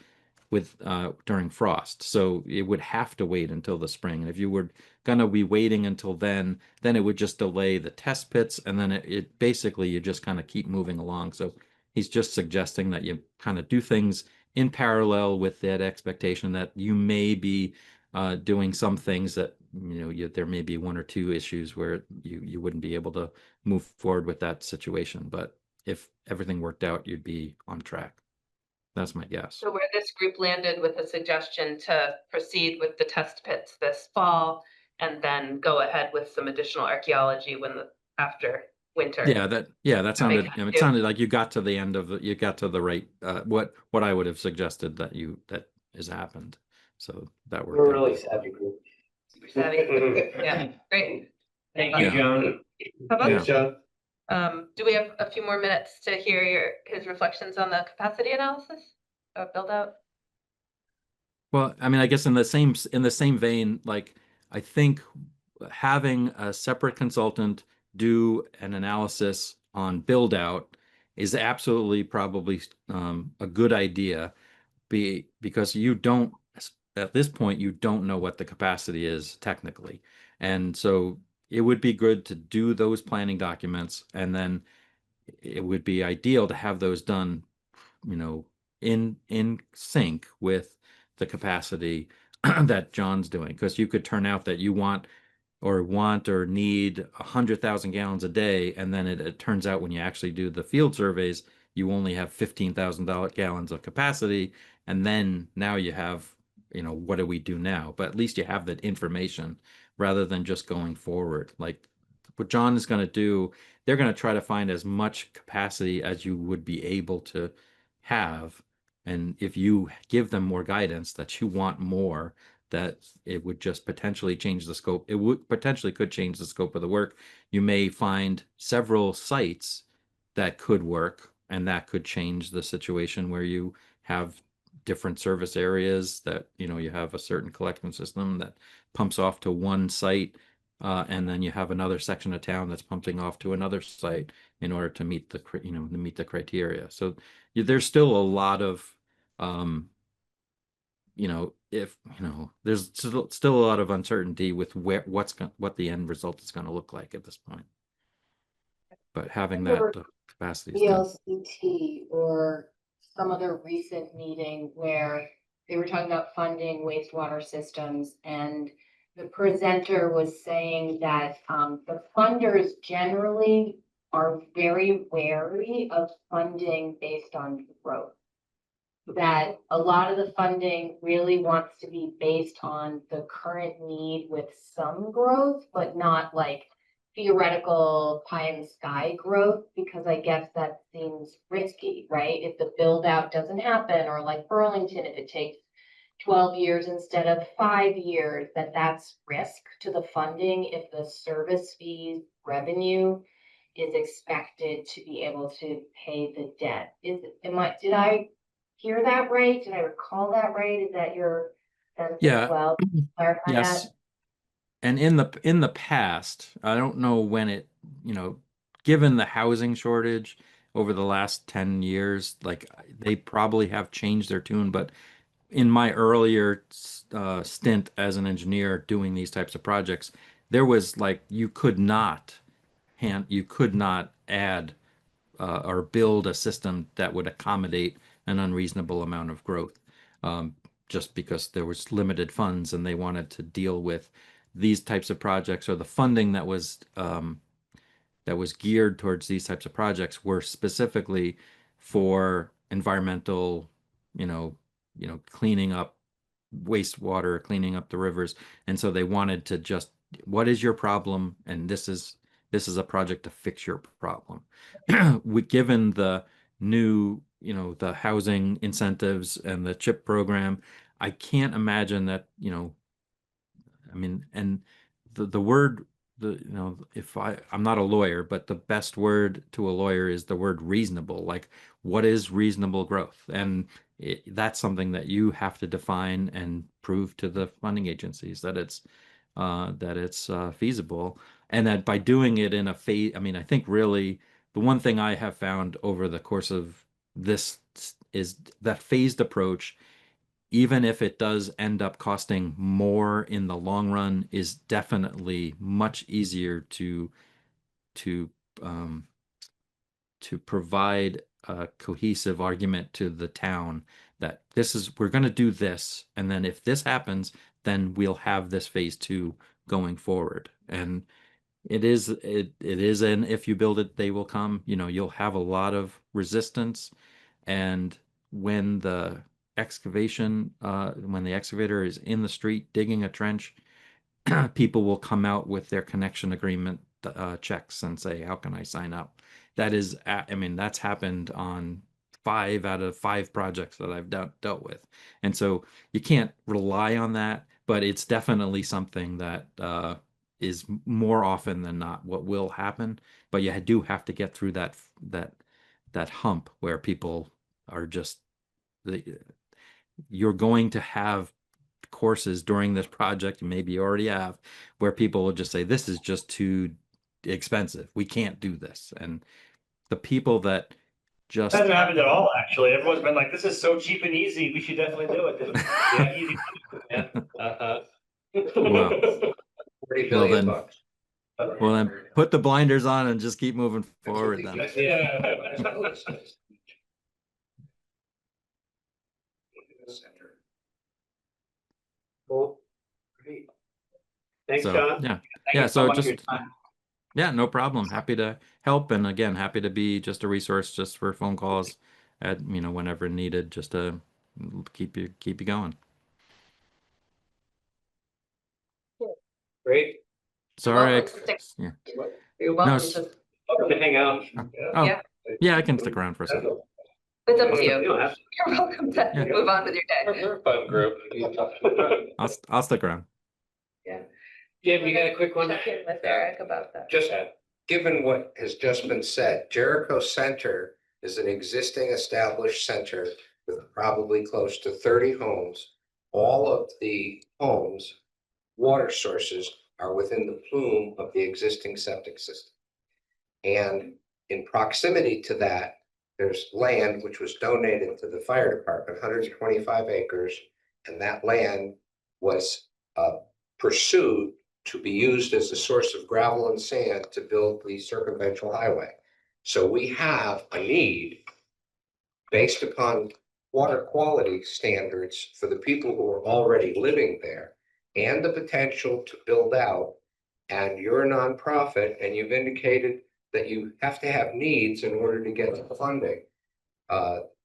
[SPEAKER 10] with during frost. So it would have to wait until the spring. And if you were gonna be waiting until then it would just delay the test pits, and then it basically you just kind of keep moving along. So he's just suggesting that you kind of do things in parallel with that expectation that you may be doing some things that, you know, there may be one or two issues where you wouldn't be able to move forward with that situation. But if everything worked out, you'd be on track. That's my guess.
[SPEAKER 1] So where this group landed with a suggestion to proceed with the test pits this fall and then go ahead with some additional archaeology after winter.
[SPEAKER 10] Yeah, that sounded,
[SPEAKER 1] makes
[SPEAKER 10] I mean, it
[SPEAKER 1] sense.
[SPEAKER 10] sounded like you got to the end of you got to the right, what I would have suggested that has happened. So that worked.
[SPEAKER 2] We're
[SPEAKER 10] out.
[SPEAKER 2] really savvy group.
[SPEAKER 1] Savvy. Yeah, great.
[SPEAKER 2] Thank you,
[SPEAKER 10] Yeah.
[SPEAKER 2] John.
[SPEAKER 1] How about,
[SPEAKER 3] Thanks, John.
[SPEAKER 1] do we have a few more minutes to hear his reflections on the capacity analysis or build out?
[SPEAKER 10] Well, I mean, I guess in the same vein, like I think having a separate consultant do an analysis on build out is absolutely probably a good idea, because you don't at this point you don't know what the capacity is technically, and so it would be good to do those planning documents, and then it would be ideal to have those done, you know, in sync with the capacity that John's doing, because you could turn out that you want or need 100,000 gallons a day, and then it turns out when you actually do the field surveys, you only have 15,000 gallons of capacity, and then now you have, you know, what do we do now? But at least you have that information rather than just going forward. Like what John is going to do, they're going to try to find as much capacity as you would be able to have. And if you give them more guidance that you want more, that it would just potentially change the scope. It would potentially could change the scope of the work. You may find several sites that could work, and that could change the situation where you have different service areas that, you know, you have a certain collection system that pumps off to one site, and then you have another section of town that's pumping off to another site in order to meet the, you know, to meet the criteria. So there's still a lot of, you know, if, there's still a lot of uncertainty with what the end result is going to look like at this point. But having that capacity is good.
[SPEAKER 9] VLCT or some other recent meeting where they were talking about funding wastewater systems, and the presenter was saying that the funders generally are very wary of funding based on growth. That a lot of the funding really wants to be based on the current need with some growth, but not like theoretical pie in the sky growth, because I guess that seems risky, right? If the build out doesn't happen, or like Burlington, if it takes 12 years instead of 5 years, that's risk to the funding if the service fees revenue is expected to be able to pay the debt. Did I hear that right? Did I recall that right? Is that your sense
[SPEAKER 10] Yeah.
[SPEAKER 9] as well? Clarify
[SPEAKER 10] Yes.
[SPEAKER 9] that.
[SPEAKER 10] And in the past, I don't know when it, given the housing shortage over the last 10 years, like they probably have changed their tune. But in my earlier stint as an engineer doing these types of projects, there was like you could not add or build a system that would accommodate an unreasonable amount of growth, just because there was limited funds and they wanted to deal with these types of projects, or the funding that was geared towards these types of projects were specifically for environmental, cleaning up wastewater, cleaning up the rivers. And so they wanted to just, what is your problem? And this is a project to fix your problem. Given the new, the housing incentives and the CHIP program, I can't imagine that, I mean, and the word, if I'm not a lawyer, but the best word to a lawyer is the word reasonable. Like, what is reasonable growth? And that's something that you have to define and prove to the funding agencies that it's feasible, and that by doing it in a phase. I mean, I think really the one thing I have found over the course of this is that phased approach, even if it does end up costing more in the long run, is definitely much easier to um, to provide a cohesive argument to the town that we're going to do this, and then if this happens, then we'll have this phase 2 going forward. And it is an if you build it, they will come. You'll have a lot of resistance, and when the when the excavator is in the street digging a trench, people will come out with their connection agreement checks and say, how can I sign up? I mean, that's happened on 5 out of 5 projects that I've dealt with. And so you can't rely on that, but it's definitely something that is more often than not what will happen. But you do have to get through that hump where people are just, you're going to have courses during this project, maybe you already have, where people will just say, this is just too expensive, we can't do this. And the people that just
[SPEAKER 6] Hasn't happened at all, actually. Everyone's been like, this is so cheap and easy, we should definitely do it. Yeah, easy.
[SPEAKER 7] Yeah.
[SPEAKER 10] Well,
[SPEAKER 8] 40
[SPEAKER 10] well
[SPEAKER 8] billion
[SPEAKER 10] then,
[SPEAKER 8] bucks.
[SPEAKER 10] well then put the blinders on and just keep moving forward then.
[SPEAKER 2] Cool. Great. Thanks,
[SPEAKER 10] So,
[SPEAKER 2] John.
[SPEAKER 10] yeah.
[SPEAKER 6] Thank
[SPEAKER 10] Yeah,
[SPEAKER 6] you
[SPEAKER 10] so
[SPEAKER 6] much for your
[SPEAKER 10] just,
[SPEAKER 6] time.
[SPEAKER 10] yeah, no problem. Happy to help. And again, happy to be just a resource just for phone calls at, whenever needed, just to keep you going.
[SPEAKER 2] Great.
[SPEAKER 10] Sorry.
[SPEAKER 1] welcome to stick-
[SPEAKER 10] Yeah.
[SPEAKER 1] You're welcome
[SPEAKER 10] s-
[SPEAKER 1] to,
[SPEAKER 2] Welcome to hang out.
[SPEAKER 10] Oh,
[SPEAKER 1] Yeah.
[SPEAKER 10] yeah, I can stick around for a second.
[SPEAKER 1] it's up to
[SPEAKER 2] You
[SPEAKER 1] you.
[SPEAKER 2] don't have to.
[SPEAKER 1] You're welcome to
[SPEAKER 10] Yeah.
[SPEAKER 1] move on with your day.
[SPEAKER 7] We're a fun group.
[SPEAKER 10] I'll stick around.
[SPEAKER 2] Jim, you got a quick one?
[SPEAKER 1] Check in with Erik about that.
[SPEAKER 8] Just given what has just been said, Jericho Center is an existing established center with probably close to 30 homes. All of the homes' water sources are within the plume of the existing septic system. And in proximity to that, there's land which was donated to the fire department, 125 acres, and that land was pursued to be used as a source of gravel and sand to build the circumventual highway. So we have a need based upon water quality standards for the people who are already living there and the potential to build out. And you're a nonprofit and you've indicated that you have to have needs in order to get the funding.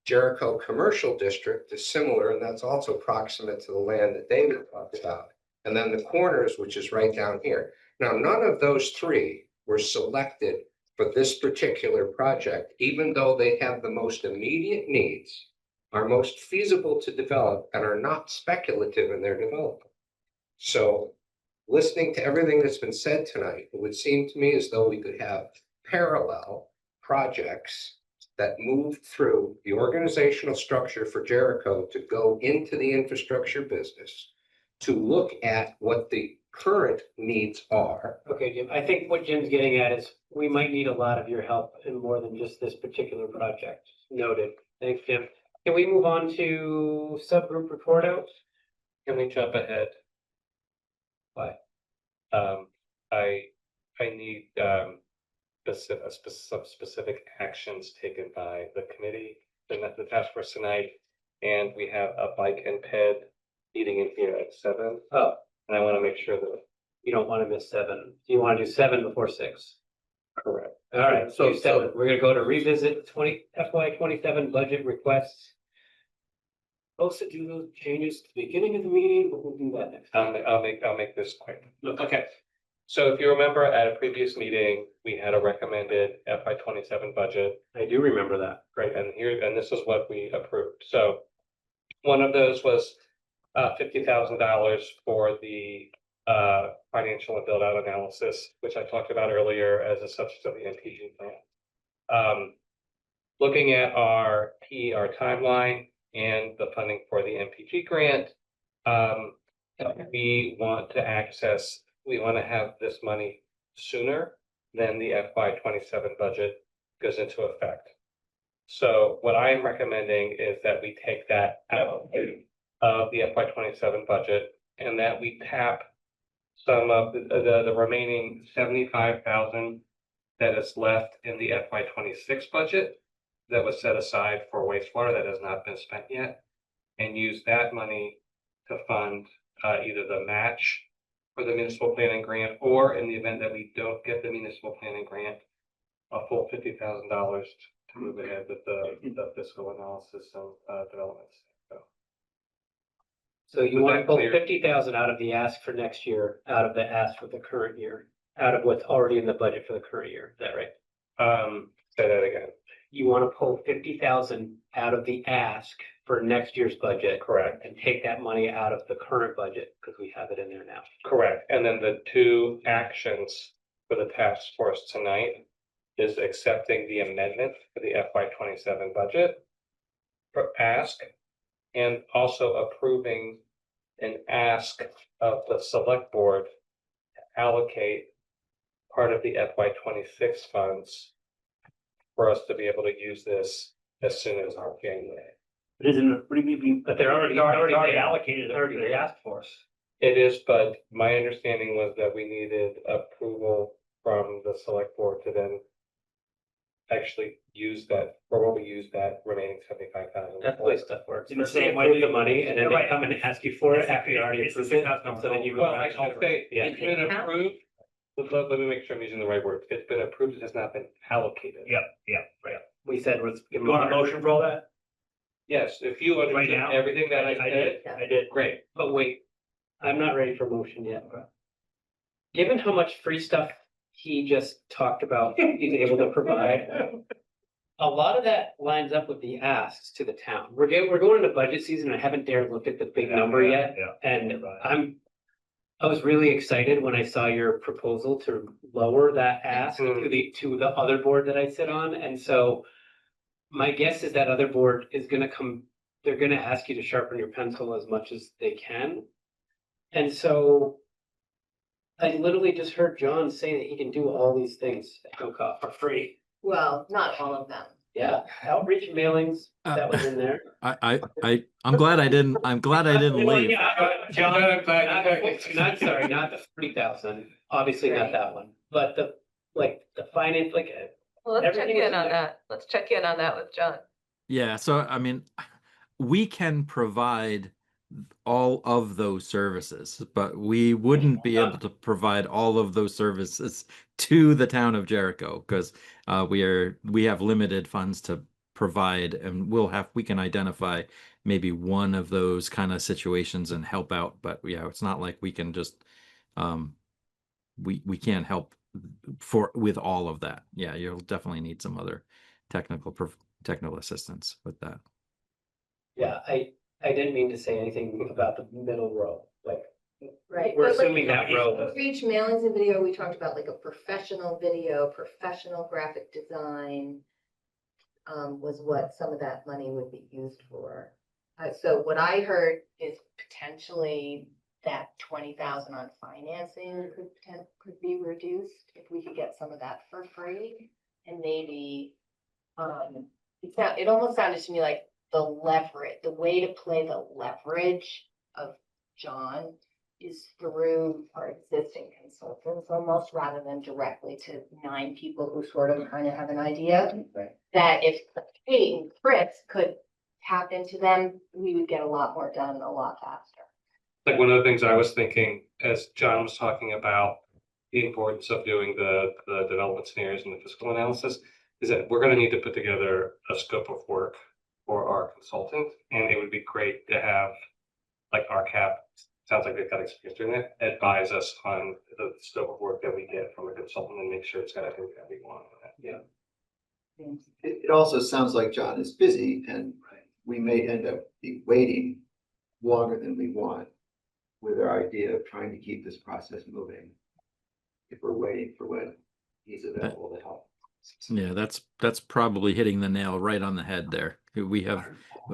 [SPEAKER 8] Jericho Commercial District is similar, and that's also proximate to the land that David talked about. And then the Corners, which is right down here. Now, none of those three were selected for this particular project, even though they have the most immediate needs, are most feasible to develop, and are not speculative in their development. So, listening to everything that's been said tonight, it would seem to me as though we could have parallel projects that move through the organizational structure for Jericho to go into the infrastructure business, to look at what the current needs are.
[SPEAKER 2] Okay, Jim, I think what Jim's getting at is we might need a lot of your help in more than just this particular project. Noted. Thanks, Jim. Can we move on to subgroup report outs?
[SPEAKER 7] Can we jump ahead?
[SPEAKER 2] Why?
[SPEAKER 7] I need, some specific actions taken by the committee, the task force tonight. And we have a bike and ped meeting in here at 7.
[SPEAKER 2] Oh,
[SPEAKER 7] And I want to make sure that.
[SPEAKER 2] you don't want to miss 7. You want to do 7 before 6.
[SPEAKER 7] Correct.
[SPEAKER 2] All right,
[SPEAKER 3] So-
[SPEAKER 2] so 7. We're gonna go to revisit FY 27 budget requests. Supposed to do those changes at the beginning of the meeting, but we'll do that next time.
[SPEAKER 7] I'll make this quick.
[SPEAKER 2] Okay,
[SPEAKER 7] So if you remember at a previous meeting, we had a recommended FY 27 budget.
[SPEAKER 2] I do remember that.
[SPEAKER 7] Great, and this is what we approved. So one of those was $50,000 for the financial and build out analysis, which I talked about earlier as a subject of the NPG plan. Looking at our timeline and the funding for the NPG grant, we want to have this money sooner than the FY 27 budget goes into effect. So what I'm recommending is that we take that out of the FY 27 budget and that we tap some of the remaining 75,000 that is left in the FY 26 budget that was set aside for wastewater that has not been spent yet, and use that money to fund either the match for the municipal planning grant, or in the event that we don't get the municipal planning grant, a full $50,000 to move ahead with the fiscal analysis and developments.
[SPEAKER 2] So you
[SPEAKER 7] Was
[SPEAKER 2] want to
[SPEAKER 7] that
[SPEAKER 2] pull
[SPEAKER 7] clear?
[SPEAKER 2] 50,000 out of the ask for next year, out of the ask for the current year, out of what's already in the budget for the current year. Is that right?
[SPEAKER 7] Say that again.
[SPEAKER 2] You want to pull 50,000 out of the ask for next year's budget.
[SPEAKER 7] Correct.
[SPEAKER 2] And take that money out of the current budget because we have it in there now.
[SPEAKER 7] Correct. And then the two actions for the task force tonight is accepting the amendment for the FY 27 budget for ask, and also approving an ask of the select board to allocate part of the FY 26 funds for us to be able to use this as soon as our January.
[SPEAKER 6] But isn't, what do you mean?
[SPEAKER 2] But they're already
[SPEAKER 6] allocated,
[SPEAKER 2] already
[SPEAKER 6] the
[SPEAKER 2] there.
[SPEAKER 6] task force.
[SPEAKER 7] It is, but my understanding was that we needed approval from the select board to then actually use that, or will we use that remaining 75,000?
[SPEAKER 2] That's the way stuff works.
[SPEAKER 6] In the
[SPEAKER 2] First they
[SPEAKER 6] same way
[SPEAKER 2] approve
[SPEAKER 6] they-
[SPEAKER 2] the money and then
[SPEAKER 6] You're
[SPEAKER 2] they
[SPEAKER 6] right.
[SPEAKER 2] come and ask you for it after you already
[SPEAKER 6] It's the
[SPEAKER 2] approved it.
[SPEAKER 6] 6,000
[SPEAKER 2] So then you go
[SPEAKER 7] Well,
[SPEAKER 2] back
[SPEAKER 7] actually,
[SPEAKER 2] over.
[SPEAKER 7] say,
[SPEAKER 2] Yeah.
[SPEAKER 7] it's been approved, let me make sure I'm using the right word. It's been approved, it has not been allocated.
[SPEAKER 6] Yeah, right.
[SPEAKER 2] We said was.
[SPEAKER 6] You want a motion for all that?
[SPEAKER 7] Yes, if you
[SPEAKER 6] Right
[SPEAKER 7] understand
[SPEAKER 6] now?
[SPEAKER 7] everything that I said,
[SPEAKER 6] I did.
[SPEAKER 7] great.
[SPEAKER 2] But wait, I'm not ready for motion yet. Given how much free stuff he just talked about, he's able to provide. A lot of that lines up with the asks to the town. We're going into budget season. I haven't dared look at the big number yet.
[SPEAKER 6] Yeah.
[SPEAKER 2] And I was really excited when I saw your proposal to lower that ask to the other board that I sit on. And so my guess is that other board is gonna come, they're gonna ask you to sharpen your pencil as much as they can. And so I literally just heard John say that he can do all these things at no cost for free.
[SPEAKER 9] Well, not all of them.
[SPEAKER 2] Yeah, outreach mailings, that was in there.
[SPEAKER 10] I'm glad I didn't, I'm glad I didn't
[SPEAKER 2] Well,
[SPEAKER 10] leave.
[SPEAKER 2] yeah, John, not sorry, not the 40,000, obviously not
[SPEAKER 9] Right.
[SPEAKER 2] that one, but the finance,
[SPEAKER 1] Well, let's check
[SPEAKER 2] Everything is
[SPEAKER 1] in on
[SPEAKER 2] there.
[SPEAKER 1] that. Let's check in on that with John.
[SPEAKER 10] Yeah, so I mean, we can provide all of those services, but we wouldn't be able to provide all of those services to the town of Jericho because we have limited funds to provide, and we can identify maybe one of those kind of situations and help out. But yeah, it's not like we can just um, we can't help with all of that. Yeah, you'll definitely need some other technical assistance with that.
[SPEAKER 2] yeah, I didn't mean to say anything about the middle row,
[SPEAKER 9] Right.
[SPEAKER 2] we're
[SPEAKER 9] but like,
[SPEAKER 2] assuming that row.
[SPEAKER 9] Outreach mailings and video, we talked about like a professional video, professional graphic design. Was what some of that money would be used for. So what I heard is potentially that 20,000 on financing could be reduced if we could get some of that for free. And maybe, it almost sounded to me like the way to play the leverage of John is through our existing consultants almost, rather than directly to 9 people who sort of kind of have an idea. That if Kate and Chris could tap into them, we would get a lot more done a lot faster.
[SPEAKER 7] Like one of the things I was thinking as John was talking about the importance of doing the development scenarios and the fiscal analysis is that we're going to need to put together a scope of work for our consultant, and it would be great to have like RCAP, sounds like they've got experience doing that, advise us on the scope of work that we get from a consultant and make sure it's got everything that we want. Yeah.
[SPEAKER 5] It also sounds like John is busy and we may end up waiting longer than we want with our idea of trying to keep this process moving. If we're waiting for when he's available to help.
[SPEAKER 10] Yeah, that's probably hitting the nail right on the head there.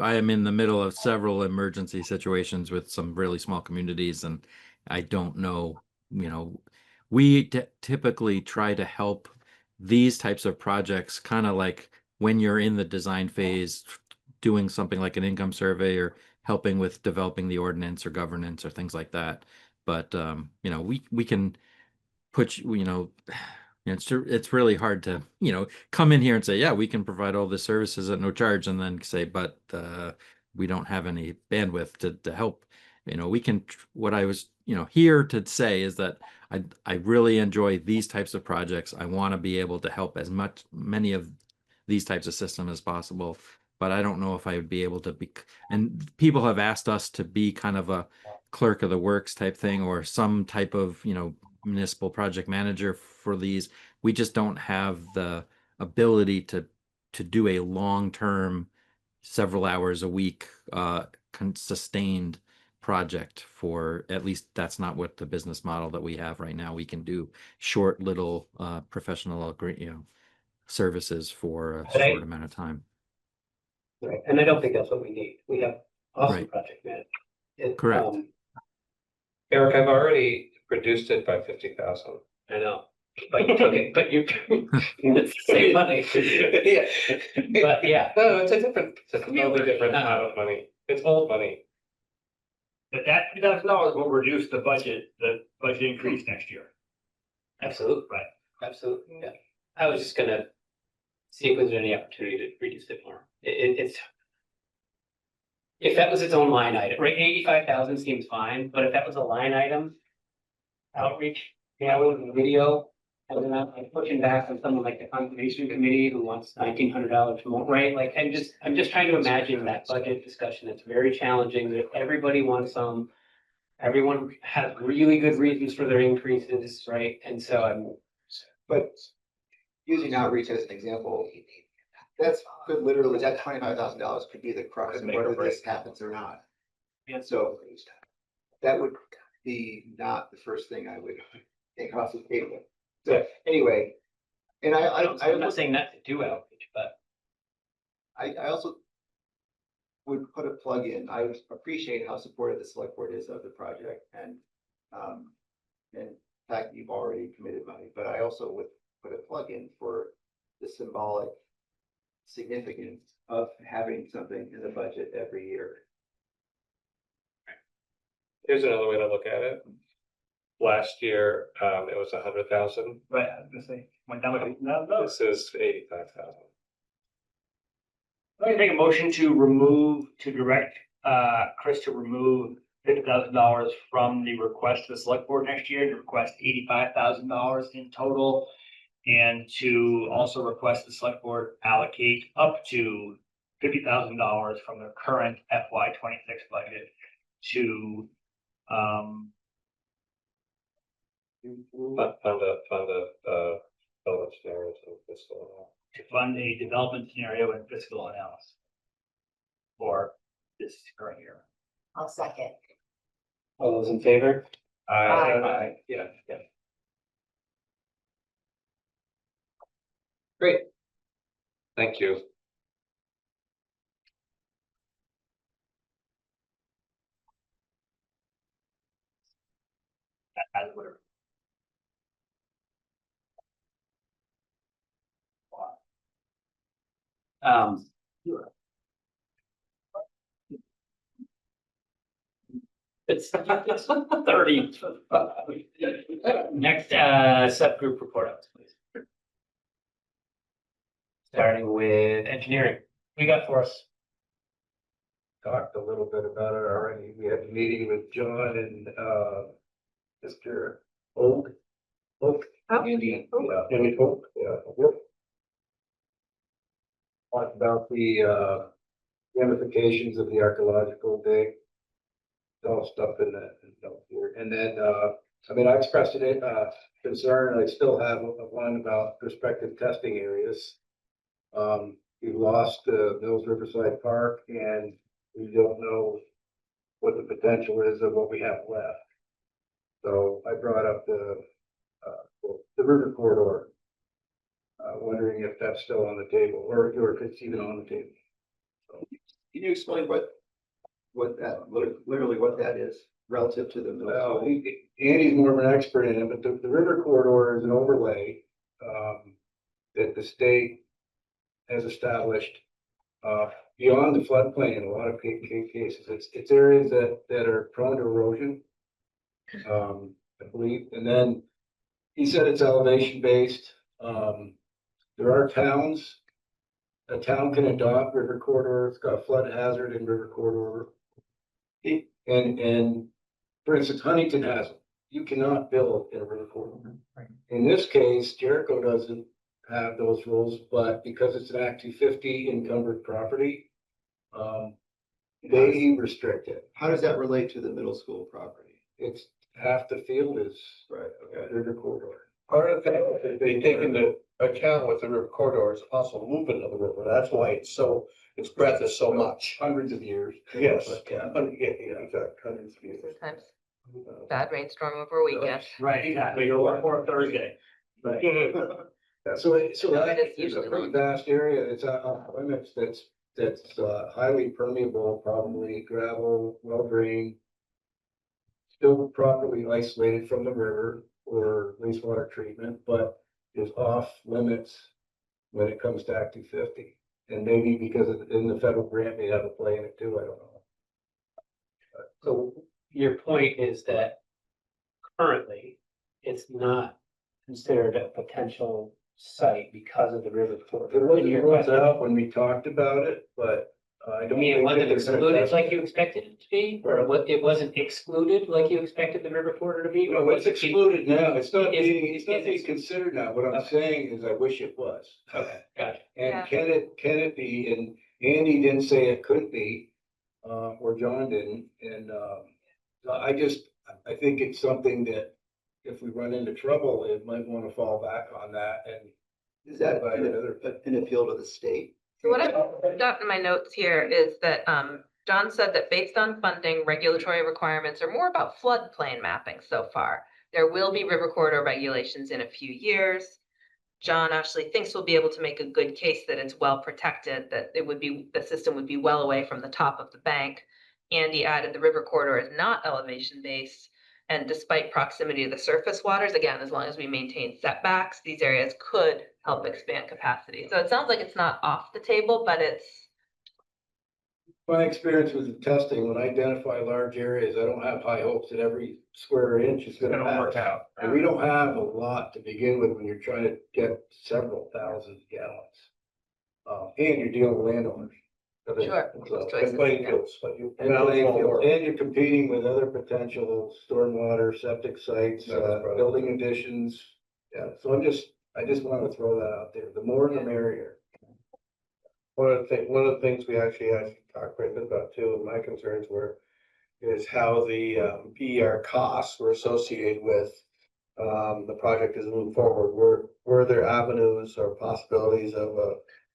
[SPEAKER 10] I am in the middle of several emergency situations with some really small communities, and I don't know, we typically try to help these types of projects kind of like when you're in the design phase, doing something like an income survey or helping with developing the ordinance or governance or things like that. But we can put it's really hard to come in here and say, yeah, we can provide all the services at no charge, and then say, but we don't have any bandwidth to help. We can, what I was here to say is that I really enjoy these types of projects. I want to be able to help many of these types of systems as possible, but I don't know if I would be able to be. And people have asked us to be kind of a clerk of the works type thing, or some type of municipal project manager for these. We just don't have the ability to do a long-term, several hours a week, sustained project for, at least that's not what the business model that we have right now. We can do short little professional services for a short amount of time.
[SPEAKER 2] Right, and I don't think that's what we need. We have awesome
[SPEAKER 10] Right.
[SPEAKER 2] project management.
[SPEAKER 10] Correct.
[SPEAKER 7] Eric, I've already reduced it by 50,000.
[SPEAKER 2] I know, but you took it, but you, it's the same money.
[SPEAKER 3] Yeah.
[SPEAKER 2] But yeah,
[SPEAKER 7] No, it's a totally different amount of money. It's old money.
[SPEAKER 6] But that $2,000 will reduce the budget increase next year.
[SPEAKER 2] absolutely,
[SPEAKER 6] Right.
[SPEAKER 2] absolutely, yeah. I was just gonna see if there's any opportunity to reduce it more. It's. If that was its own line item, right, 85,000 seems fine, but if that was a line item. Outreach, with video, and then I'm like pushing back on someone like the conservation committee who wants $1,900 more, right? Like, I'm just trying to imagine that budget discussion. It's very challenging, that everybody wants some. Everyone has really good reasons for their increases, right? And so
[SPEAKER 5] But using outreach as an example, that $25,000 could be the crux of whether this happens or not. And so that would be not the first thing I would take off the table. So anyway, and
[SPEAKER 2] I'm not saying not to do outreach, but.
[SPEAKER 5] I also would put a plug in. I appreciate how supportive the select board is of the project, and in fact, you've already committed money, but I also would put a plug in for the symbolic significance of having something in the budget every year?
[SPEAKER 7] Here's another way to look at it. Last year, it was 100,000.
[SPEAKER 6] Right, I was gonna say, went down by, no.
[SPEAKER 7] This is 85,000.
[SPEAKER 6] I'm gonna make a motion to direct, Chris to remove $50,000 from the request to the select board next year, to request $85,000 in total. And to also request the select board allocate up to $50,000 from the current FY 26 budget to,
[SPEAKER 7] Fund a development scenarios and fiscal.
[SPEAKER 6] to fund a development scenario and fiscal analysis for this current year.
[SPEAKER 9] I'll second.
[SPEAKER 2] All those in favor?
[SPEAKER 9] Aye.
[SPEAKER 2] Yeah. Great.
[SPEAKER 7] Thank you.
[SPEAKER 6] As whatever.
[SPEAKER 2] Um. It's 30. Next, subgroup report outs, please. Starting with engineering. We got for us.
[SPEAKER 8] Talked a little bit about it already. We had a meeting with John and, Mr. Oak.
[SPEAKER 2] Andy.
[SPEAKER 8] Yeah, Andy Oak, yeah. Yep. Talked about the, ramifications of the archaeological dig. All stuff in that, here. And then, I mean, I expressed it, concern, I still have one about prospective testing areas. We lost, Mills Riverside Park, and we don't know what the potential is of what we have left. So I brought up the river corridor. Wondering if that's still on the table, or if it's even on the table. So,
[SPEAKER 5] Can you explain what that, literally what that is relative to the middle
[SPEAKER 8] well,
[SPEAKER 5] school?
[SPEAKER 8] Andy's more of an expert in it, but the river corridor is an overlay, that the state has established, beyond the floodplain in a lot of cases. It's areas that are prone to erosion. I believe, and then he said it's elevation based. There are towns, a town can adopt river corridor, it's got a flood hazard in river corridor. And for instance, Huntington has them. You cannot build in a river corridor. In this case, Jericho doesn't have those rules, but because it's an Act 250 encumbered property, they restrict it.
[SPEAKER 5] How does that relate to the middle school property?
[SPEAKER 8] It's half the field is
[SPEAKER 5] Right, okay.
[SPEAKER 8] river corridor.
[SPEAKER 3] Part of that, they take into account with the river corridor is also movement of the river. That's why its breadth is so much.
[SPEAKER 8] Hundreds of years.
[SPEAKER 3] Yes,
[SPEAKER 8] But, yeah.
[SPEAKER 3] yeah, exactly, hundreds of years.
[SPEAKER 1] Sometimes bad rainstorm over a weekend.
[SPEAKER 6] Right, exactly, or Thursday.
[SPEAKER 8] Right. Yeah, so
[SPEAKER 1] No,
[SPEAKER 8] that
[SPEAKER 1] it is
[SPEAKER 8] is a
[SPEAKER 1] usually
[SPEAKER 8] pretty
[SPEAKER 1] not.
[SPEAKER 8] vast area. It's a limits that's highly permeable, probably gravel, well drained. Still properly isolated from the river or wastewater treatment, but is off limits when it comes to Act 250. And maybe because in the federal grant, they have a play in it too, I don't know.
[SPEAKER 2] So your point is that currently it's not considered a potential site because of the river corridor.
[SPEAKER 8] It
[SPEAKER 2] And your
[SPEAKER 8] was
[SPEAKER 2] question-
[SPEAKER 8] out when we talked about it, but I
[SPEAKER 2] I
[SPEAKER 8] don't.
[SPEAKER 2] mean, it
[SPEAKER 8] think
[SPEAKER 2] wasn't
[SPEAKER 8] that they're gonna
[SPEAKER 2] excluded
[SPEAKER 8] test
[SPEAKER 2] like
[SPEAKER 8] it.
[SPEAKER 2] you expected it to be, or it wasn't excluded like you expected the river corridor to be? or
[SPEAKER 8] No,
[SPEAKER 2] was
[SPEAKER 8] it's
[SPEAKER 2] it-
[SPEAKER 8] excluded now. It's not
[SPEAKER 2] Is-
[SPEAKER 8] being
[SPEAKER 2] is it-
[SPEAKER 8] considered now. What I'm
[SPEAKER 2] Okay.
[SPEAKER 8] saying is I wish it was.
[SPEAKER 2] Okay, gotcha.
[SPEAKER 1] Yeah.
[SPEAKER 8] And can it be? And Andy didn't say it could be, or John didn't. And, I think it's something that if we run into trouble, it might want to fall back on that and.
[SPEAKER 5] Is that
[SPEAKER 8] By another-
[SPEAKER 5] an appeal to the state?
[SPEAKER 1] So what I've got in my notes here is that, John said that based on funding, regulatory requirements are more about floodplain mapping so far. There will be river corridor regulations in a few years. John actually thinks we'll be able to make a good case that it's well protected, that the system would be well away from the top of the bank. Andy added the river corridor is not elevation based. And despite proximity to the surface waters, again, as long as we maintain setbacks, these areas could help expand capacity. So it sounds like it's not off the table, but it's,
[SPEAKER 11] My experience with the testing, when I identify large areas, I don't have high hopes that every square inch is
[SPEAKER 6] It's
[SPEAKER 11] gonna
[SPEAKER 6] gonna work
[SPEAKER 11] pass.
[SPEAKER 6] out.
[SPEAKER 11] And we don't have a lot to begin with when you're trying to get several thousand gallons. And you're dealing with landowners.
[SPEAKER 1] sure.
[SPEAKER 11] So,
[SPEAKER 1] those choices,
[SPEAKER 3] And playing
[SPEAKER 1] yeah.
[SPEAKER 3] fields, but you.
[SPEAKER 11] And playing fields, and you're competing with other potential stormwater, septic sites,
[SPEAKER 3] That's right.
[SPEAKER 11] building additions. Yeah, so I just wanna throw that out there. The more the merrier.
[SPEAKER 3] One of the things we actually had to talk quite a bit about too, and my concerns were, is how the PER costs were associated with the project as we move forward. Were there avenues or possibilities of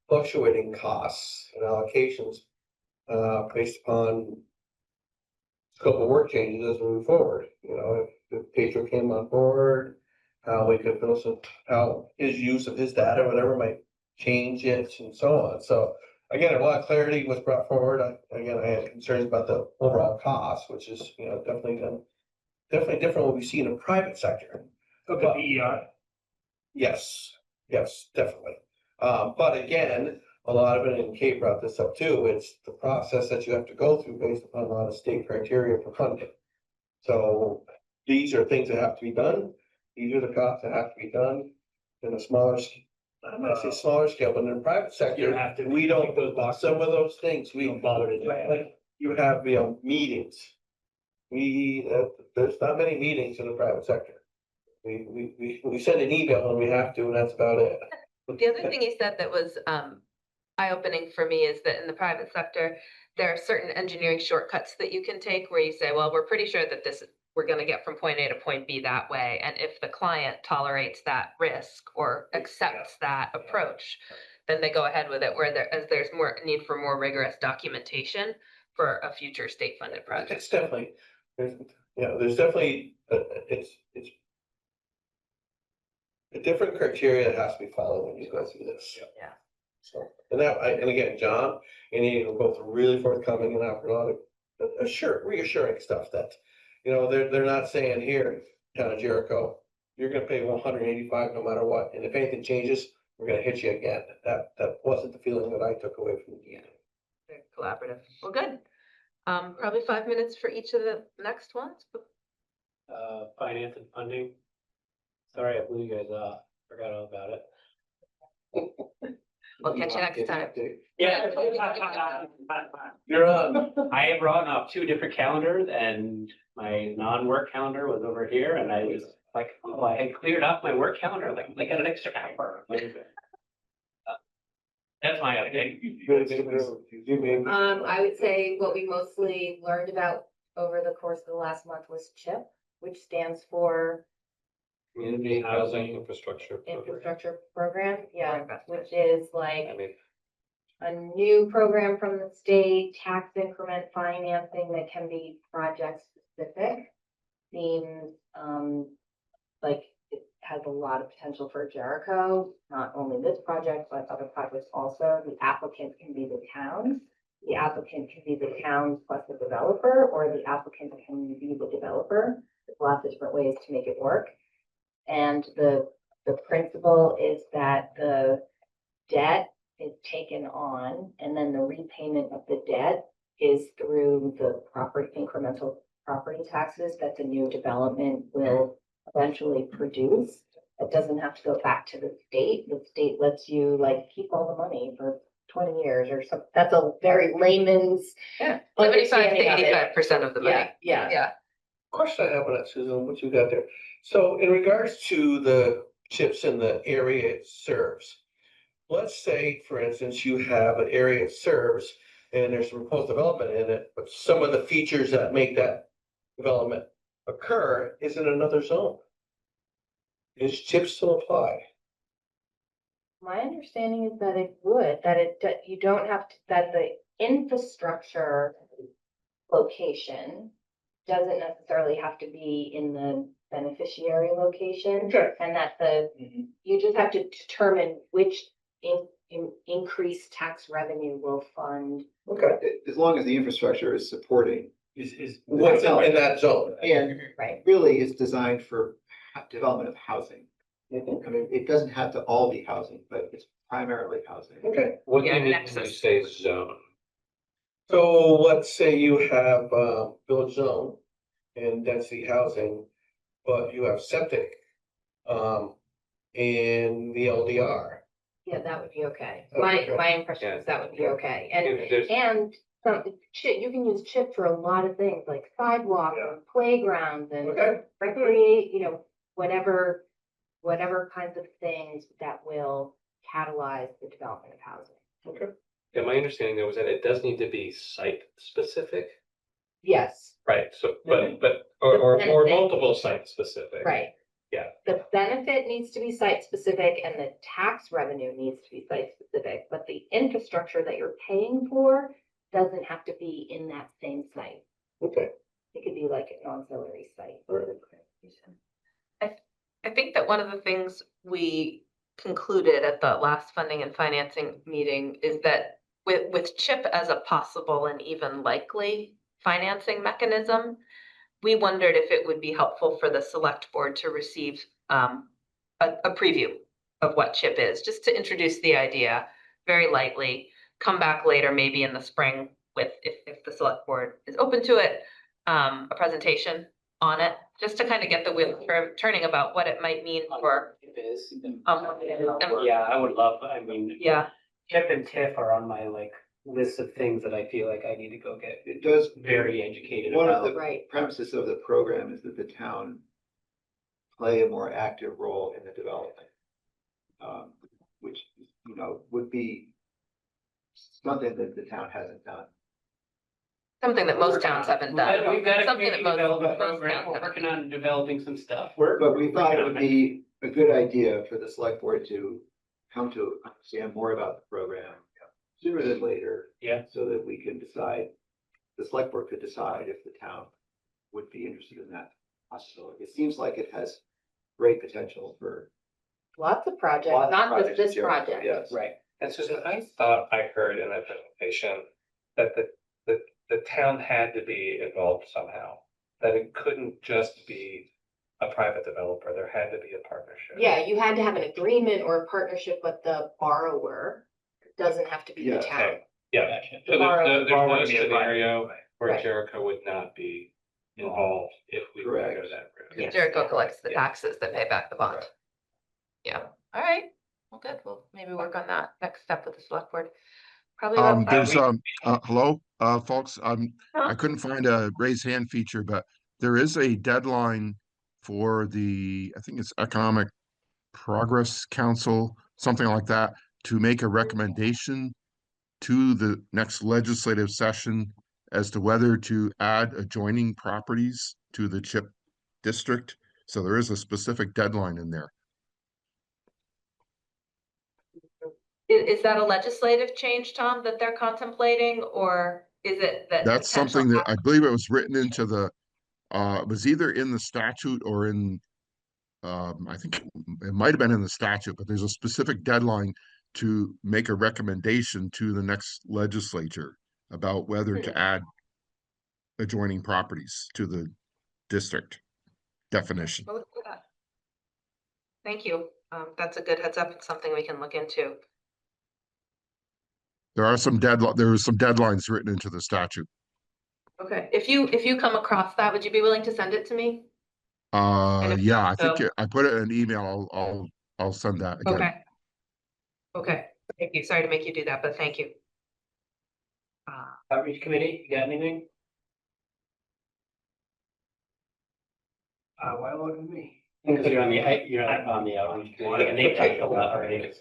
[SPEAKER 3] fluctuating costs and allocations based upon scope of work changes as we move forward? You know, if Pedro came on board, how we could build some, how his use of his data, whatever might change it and so on. So again, a lot of clarity was brought forward. I had concerns about the overall cost, which is, you know, definitely different what we see in the private sector.
[SPEAKER 6] So the PER,
[SPEAKER 3] Yes, definitely. But again, a lot of it, and Kate brought this up too, it's the process that you have to go through based upon a lot of state criteria for funding. So these are things that have to be done. These are the costs that have to be done in a smaller, I'm not say smaller scale, but in the private sector,
[SPEAKER 6] You have to
[SPEAKER 3] we don't,
[SPEAKER 6] tick those boxes.
[SPEAKER 3] some of those things,
[SPEAKER 6] we
[SPEAKER 3] we,
[SPEAKER 6] don't bother to do that.
[SPEAKER 3] like, you have, meetings. There's not many meetings in the private sector. We send an email when we have to, and that's about it.
[SPEAKER 1] The other thing he said that was eye-opening for me is that in the private sector, there are certain engineering shortcuts that you can take where you say, well, we're pretty sure that we're gonna get from point A to point B that way. And if the client tolerates that risk or accepts that approach, then they go ahead with it, as there's more need for more rigorous documentation for a future state-funded project.
[SPEAKER 3] It's definitely, there's definitely, it's a different criteria that has to be followed when you go through this.
[SPEAKER 1] Yeah.
[SPEAKER 3] So, and again, John, and he were both really forthcoming and offered a lot of reassuring stuff that, you know, they're not saying here, town of Jericho, you're gonna pay 185 no matter what, and if anything changes, we're gonna hit you again. That wasn't the feeling that I took away from the meeting.
[SPEAKER 1] Very collaborative. Well, good. Probably 5 minutes for each of the next ones.
[SPEAKER 2] Finance and funding. Sorry, I blew you guys off. Forgot all about it.
[SPEAKER 1] We'll catch you next time.
[SPEAKER 2] Yeah.
[SPEAKER 3] You're on.
[SPEAKER 2] I have run off 2 different calendars and my non-work calendar was over here and I was like, oh, I had cleared off my work calendar, like I got an extra hour. That's my update.
[SPEAKER 9] I would say what we mostly learned about over the course of the last month was CHIP, which stands for
[SPEAKER 7] Community Housing Infrastructure.
[SPEAKER 9] Infrastructure Program, yeah,
[SPEAKER 1] Program.
[SPEAKER 9] which is like
[SPEAKER 7] I mean,
[SPEAKER 9] a new program from the state, tax increment financing that can be project specific. Seems, like it has a lot of potential for Jericho, not only this project, but other projects also. The applicant can be the town. The applicant can be the town plus the developer, or the applicant can be the developer. There's lots of different ways to make it work. And the principle is that the debt is taken on, and then the repayment of the debt is through the incremental property taxes that the new development will eventually produce. It doesn't have to go back to the state. The state lets you like keep all the money for 20 years or something. That's a very layman's.
[SPEAKER 1] Yeah, 75 to
[SPEAKER 9] understanding of it.
[SPEAKER 1] 85% of the money.
[SPEAKER 9] Yeah.
[SPEAKER 1] Yeah.
[SPEAKER 3] Question I have on that, Susan, what you got there? So in regards to the chips in the area it serves, let's say, for instance, you have an area it serves and there's some proposed development in it, but some of the features that make that development occur is in another zone. Is chips still apply?
[SPEAKER 9] My understanding is that it would, that you don't have to, that the infrastructure location doesn't necessarily have to be in the beneficiary location.
[SPEAKER 3] Okay.
[SPEAKER 9] And that you just have to determine which increased tax revenue will fund.
[SPEAKER 3] Okay.
[SPEAKER 5] As long as the infrastructure is supporting
[SPEAKER 6] is.
[SPEAKER 3] What's in that zone?
[SPEAKER 5] And
[SPEAKER 9] Right.
[SPEAKER 5] really is designed for development of housing. I mean, it doesn't have to all be housing, but it's primarily housing.
[SPEAKER 3] Okay,
[SPEAKER 7] What do
[SPEAKER 1] Yeah,
[SPEAKER 7] you mean when you
[SPEAKER 1] nexus.
[SPEAKER 7] say zone?
[SPEAKER 3] so let's say you have village zone and density housing, but you have septic in the LDR.
[SPEAKER 9] Yeah, that would be okay.
[SPEAKER 3] Okay.
[SPEAKER 9] My impression is that would be okay.
[SPEAKER 7] There's-
[SPEAKER 9] And some, chip, you can use chip for a lot of things like sidewalks and playgrounds and
[SPEAKER 3] Okay,
[SPEAKER 9] recreate, whatever kinds of things that will catalyze the development of housing.
[SPEAKER 3] okay.
[SPEAKER 7] Yeah, my understanding there was that it does need to be site specific,
[SPEAKER 9] Yes,
[SPEAKER 7] right? So,
[SPEAKER 9] Mhm.
[SPEAKER 7] or
[SPEAKER 9] benefit.
[SPEAKER 7] multiple site specific.
[SPEAKER 9] right.
[SPEAKER 7] Yeah.
[SPEAKER 9] The benefit needs to be site specific and the tax revenue needs to be site specific, but the infrastructure that you're paying for doesn't have to be in that same site.
[SPEAKER 3] Okay.
[SPEAKER 9] It could be like an auxiliary site.
[SPEAKER 1] I think that one of the things we concluded at the last funding and financing meeting is that with CHIP as a possible and even likely financing mechanism, we wondered if it would be helpful for the select board to receive a preview of what CHIP is, just to introduce the idea very lightly, come back later, maybe in the spring with, if the select board is open to it, a presentation on it, just to kind of get the wheel turning about what it might mean for.
[SPEAKER 2] It is.
[SPEAKER 1] Yeah.
[SPEAKER 2] Yeah, I would love, I mean,
[SPEAKER 1] Yeah,
[SPEAKER 2] TIP and TIF are on my like list of things that I feel like I need to go get
[SPEAKER 5] It does,
[SPEAKER 2] very educated
[SPEAKER 5] one of
[SPEAKER 2] about.
[SPEAKER 5] the
[SPEAKER 9] Right.
[SPEAKER 5] premises of the program is that the town play a more active role in the development. Which, would be something that the town hasn't done.
[SPEAKER 1] something that most towns haven't done.
[SPEAKER 2] We've got a
[SPEAKER 1] Something that
[SPEAKER 2] community
[SPEAKER 1] most
[SPEAKER 2] development
[SPEAKER 1] towns
[SPEAKER 2] program, we're
[SPEAKER 1] haven't.
[SPEAKER 2] working on developing some stuff.
[SPEAKER 5] But we thought it would be a good idea for the select board to come to understand more about the program sooner than later.
[SPEAKER 2] Yeah.
[SPEAKER 5] So that we can decide, the select board could decide if the town would be interested in that possibility. It seems like it has great potential for.
[SPEAKER 9] Lots of projects,
[SPEAKER 5] lots of
[SPEAKER 9] not just
[SPEAKER 5] projects,
[SPEAKER 9] this
[SPEAKER 5] yeah,
[SPEAKER 9] project.
[SPEAKER 5] Yes.
[SPEAKER 2] Right.
[SPEAKER 7] And Susan, I thought I heard in that presentation that the town had to be involved somehow, that it couldn't just be a private developer, there had to be a partnership.
[SPEAKER 9] Yeah, you had to have an agreement or a partnership with the borrower. It doesn't have to be the
[SPEAKER 5] Yeah,
[SPEAKER 9] town.
[SPEAKER 7] Okay, yeah, so
[SPEAKER 9] Borrow-
[SPEAKER 7] there's
[SPEAKER 2] borrow
[SPEAKER 7] no
[SPEAKER 2] to be a
[SPEAKER 7] scenario where
[SPEAKER 9] Right.
[SPEAKER 7] Jericho would not be involved if we were to go
[SPEAKER 5] Correct.
[SPEAKER 7] that route.
[SPEAKER 9] Yes.
[SPEAKER 1] Jericho collects the
[SPEAKER 7] Yeah.
[SPEAKER 1] taxes that pay back the bond. Yeah, all right, well, good, we'll maybe work on that next step with the select board. Probably about
[SPEAKER 12] There's,
[SPEAKER 1] five.
[SPEAKER 12] hello, folks, I
[SPEAKER 1] Huh?
[SPEAKER 12] couldn't find a raise hand feature, but there is a deadline for I think it's Economic Progress Council, something like that, to make a recommendation to the next legislative session as to whether to add adjoining properties to the CHIP district. So there is a specific deadline in there.
[SPEAKER 1] Is that a legislative change, Tom, that they're contemplating, or is it that?
[SPEAKER 12] That's
[SPEAKER 1] potential-
[SPEAKER 12] something that I believe it was written into it was either in the statute or in, I think it might have been in the statute, but there's a specific deadline to make a recommendation to the next legislature about whether to add adjoining properties to the district definition.
[SPEAKER 1] We'll look for that. Thank you, that's a good heads up, it's something we can look into.
[SPEAKER 12] There were some deadlines written into the statute.
[SPEAKER 1] Okay, if you come across that, would you be willing to send it to me? And if
[SPEAKER 12] Yeah, I think
[SPEAKER 1] so-
[SPEAKER 12] I put it in an email. I'll send that again.
[SPEAKER 1] Okay. Okay, thank you, sorry to make you do that, but thank you.
[SPEAKER 2] Outreach committee, you got anything? Why look at me? Because you're on the outreach committee and they take a lot already.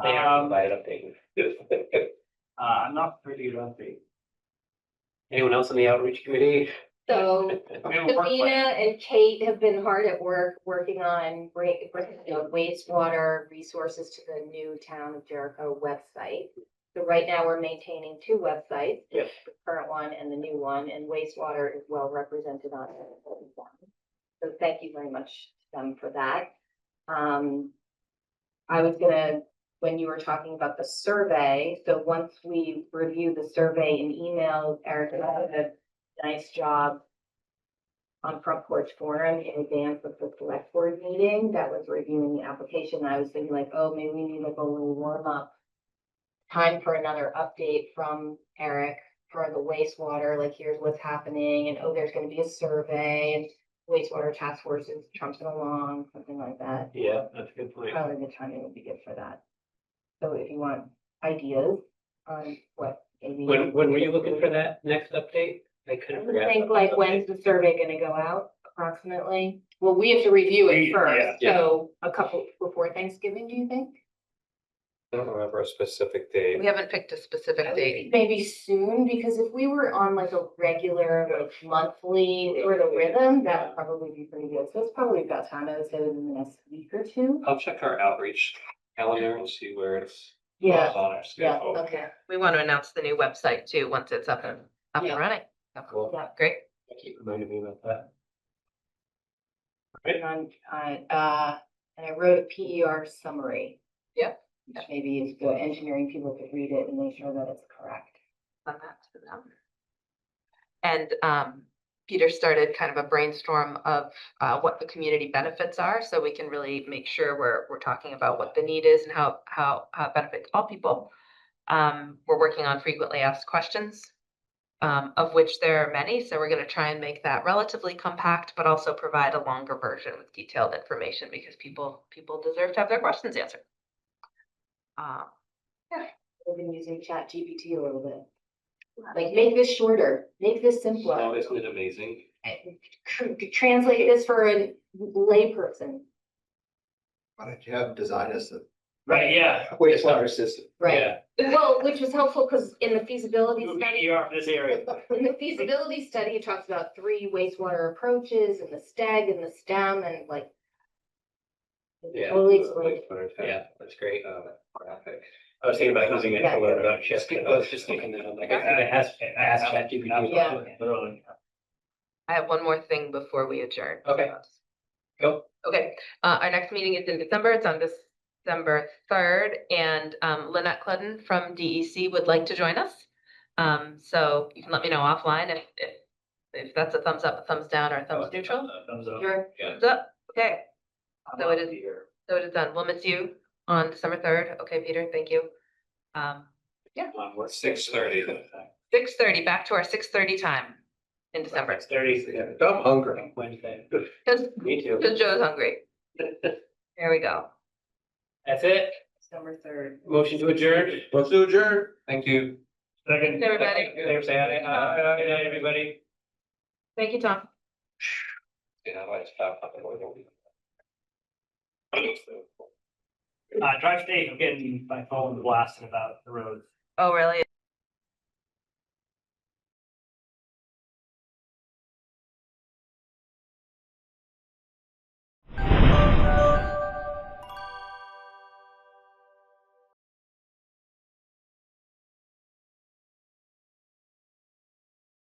[SPEAKER 2] They are provided update.
[SPEAKER 6] I'm not pretty good update.
[SPEAKER 2] Anyone else on the outreach committee?
[SPEAKER 9] So
[SPEAKER 6] We have a work
[SPEAKER 9] Sabina
[SPEAKER 6] plan.
[SPEAKER 9] and Kate have been hard at work, working on bringing wastewater resources to the new Town of Jericho website. So right now, we're maintaining two websites.
[SPEAKER 2] Yes.
[SPEAKER 9] The current one and the new one, and wastewater is well represented on it. So thank you very much to them for that. I was gonna, when you were talking about the survey, so once we review the survey and email Eric, nice job on Front Porch Forum in advance of the select board meeting that was reviewing the application. I was thinking like, oh, maybe we need like a little warm up time for another update from Erik for the wastewater, like here's what's happening, and oh, there's gonna be a survey, and wastewater task force is trumping along, something like that.
[SPEAKER 2] Yeah, that's a good point.
[SPEAKER 9] Probably the timing would be good for that. So if you want ideas on what maybe.
[SPEAKER 2] When were you looking for that next update? I kind of
[SPEAKER 9] I
[SPEAKER 2] forgot.
[SPEAKER 9] think like when's the survey gonna go out approximately? Well, we have to review it first,
[SPEAKER 2] Yeah.
[SPEAKER 9] so a couple before Thanksgiving, do you think?
[SPEAKER 7] I don't remember a specific date.
[SPEAKER 1] We haven't picked a specific date.
[SPEAKER 9] Maybe soon, because if we were on like a regular, like monthly sort of rhythm, that would probably be pretty good. So it's probably about time, I would say within the next week or two.
[SPEAKER 7] I'll check our outreach calendar and see where it's
[SPEAKER 9] Yeah,
[SPEAKER 7] on our
[SPEAKER 9] yeah,
[SPEAKER 7] schedule.
[SPEAKER 9] okay,
[SPEAKER 1] We want to announce the new website too, once it's up and
[SPEAKER 9] Yeah.
[SPEAKER 1] running.
[SPEAKER 2] Cool.
[SPEAKER 9] yeah.
[SPEAKER 1] Great.
[SPEAKER 2] Keep reminding me about that.
[SPEAKER 9] And I wrote a PER summary.
[SPEAKER 1] Yep.
[SPEAKER 9] Which maybe if the engineering people could read it and make sure that it's correct.
[SPEAKER 1] Send that to them. And Peter started kind of a brainstorm of what the community benefits are, so we can really make sure we're talking about what the need is and how it benefits all people. We're working on frequently asked questions, of which there are many, so we're going to try and make that relatively compact, but also provide a longer version with detailed information because people deserve to have their questions answered.
[SPEAKER 9] We've been using Chat GPT a little bit. Like, make this shorter, make this
[SPEAKER 7] Oh,
[SPEAKER 9] simpler,
[SPEAKER 7] isn't it amazing?
[SPEAKER 9] translate this for a layperson.
[SPEAKER 5] Why don't you have them design us a
[SPEAKER 6] Right, yeah.
[SPEAKER 5] wastewater system?
[SPEAKER 9] Right. Well, which was helpful because in the feasibility
[SPEAKER 6] Do a
[SPEAKER 9] study,
[SPEAKER 6] PER for this area.
[SPEAKER 9] in the feasibility study, it talks about 3 wastewater approaches and the steg and the stem and like.
[SPEAKER 7] Yeah.
[SPEAKER 9] Totally explained.
[SPEAKER 2] Yeah, that's great.
[SPEAKER 7] Graphic.
[SPEAKER 2] I was thinking about using it
[SPEAKER 9] Yeah.
[SPEAKER 2] for about just, I was just thinking that, I'm like, I asked ChatGPT.
[SPEAKER 9] Yeah.
[SPEAKER 6] Literally.
[SPEAKER 1] I have one more thing before we adjourn.
[SPEAKER 2] Okay. Go.
[SPEAKER 1] Okay, our next meeting is in December. It's on December 3rd, and Lynette Cludden from DEC would like to join us. So you can let me know offline if that's a thumbs up, a thumbs down, or a thumbs neutral.
[SPEAKER 6] Thumbs up.
[SPEAKER 9] Sure.
[SPEAKER 1] Thumbs up. Okay, so it is. So it is done. We'll miss you on December 3rd. Okay, Peter, thank you. Yeah,
[SPEAKER 7] 6:30.
[SPEAKER 1] 6:30, back to our 6:30 time in December.
[SPEAKER 2] It's 30.
[SPEAKER 3] I'm hungry.
[SPEAKER 2] Wednesday.
[SPEAKER 1] Because
[SPEAKER 2] Me too.
[SPEAKER 1] Joe's hungry. There we go.
[SPEAKER 2] That's it.
[SPEAKER 9] December 3rd.
[SPEAKER 2] Motion to adjourn.
[SPEAKER 3] Let's do adjourn.
[SPEAKER 7] Thank you.
[SPEAKER 6] Second.
[SPEAKER 1] Everybody.
[SPEAKER 2] There, say aye. Good night, everybody.
[SPEAKER 1] Thank you, Tom.
[SPEAKER 7] Yeah, I stopped.
[SPEAKER 6] Drive safe, I'm getting my phone blasted about the roads.
[SPEAKER 1] Oh, really?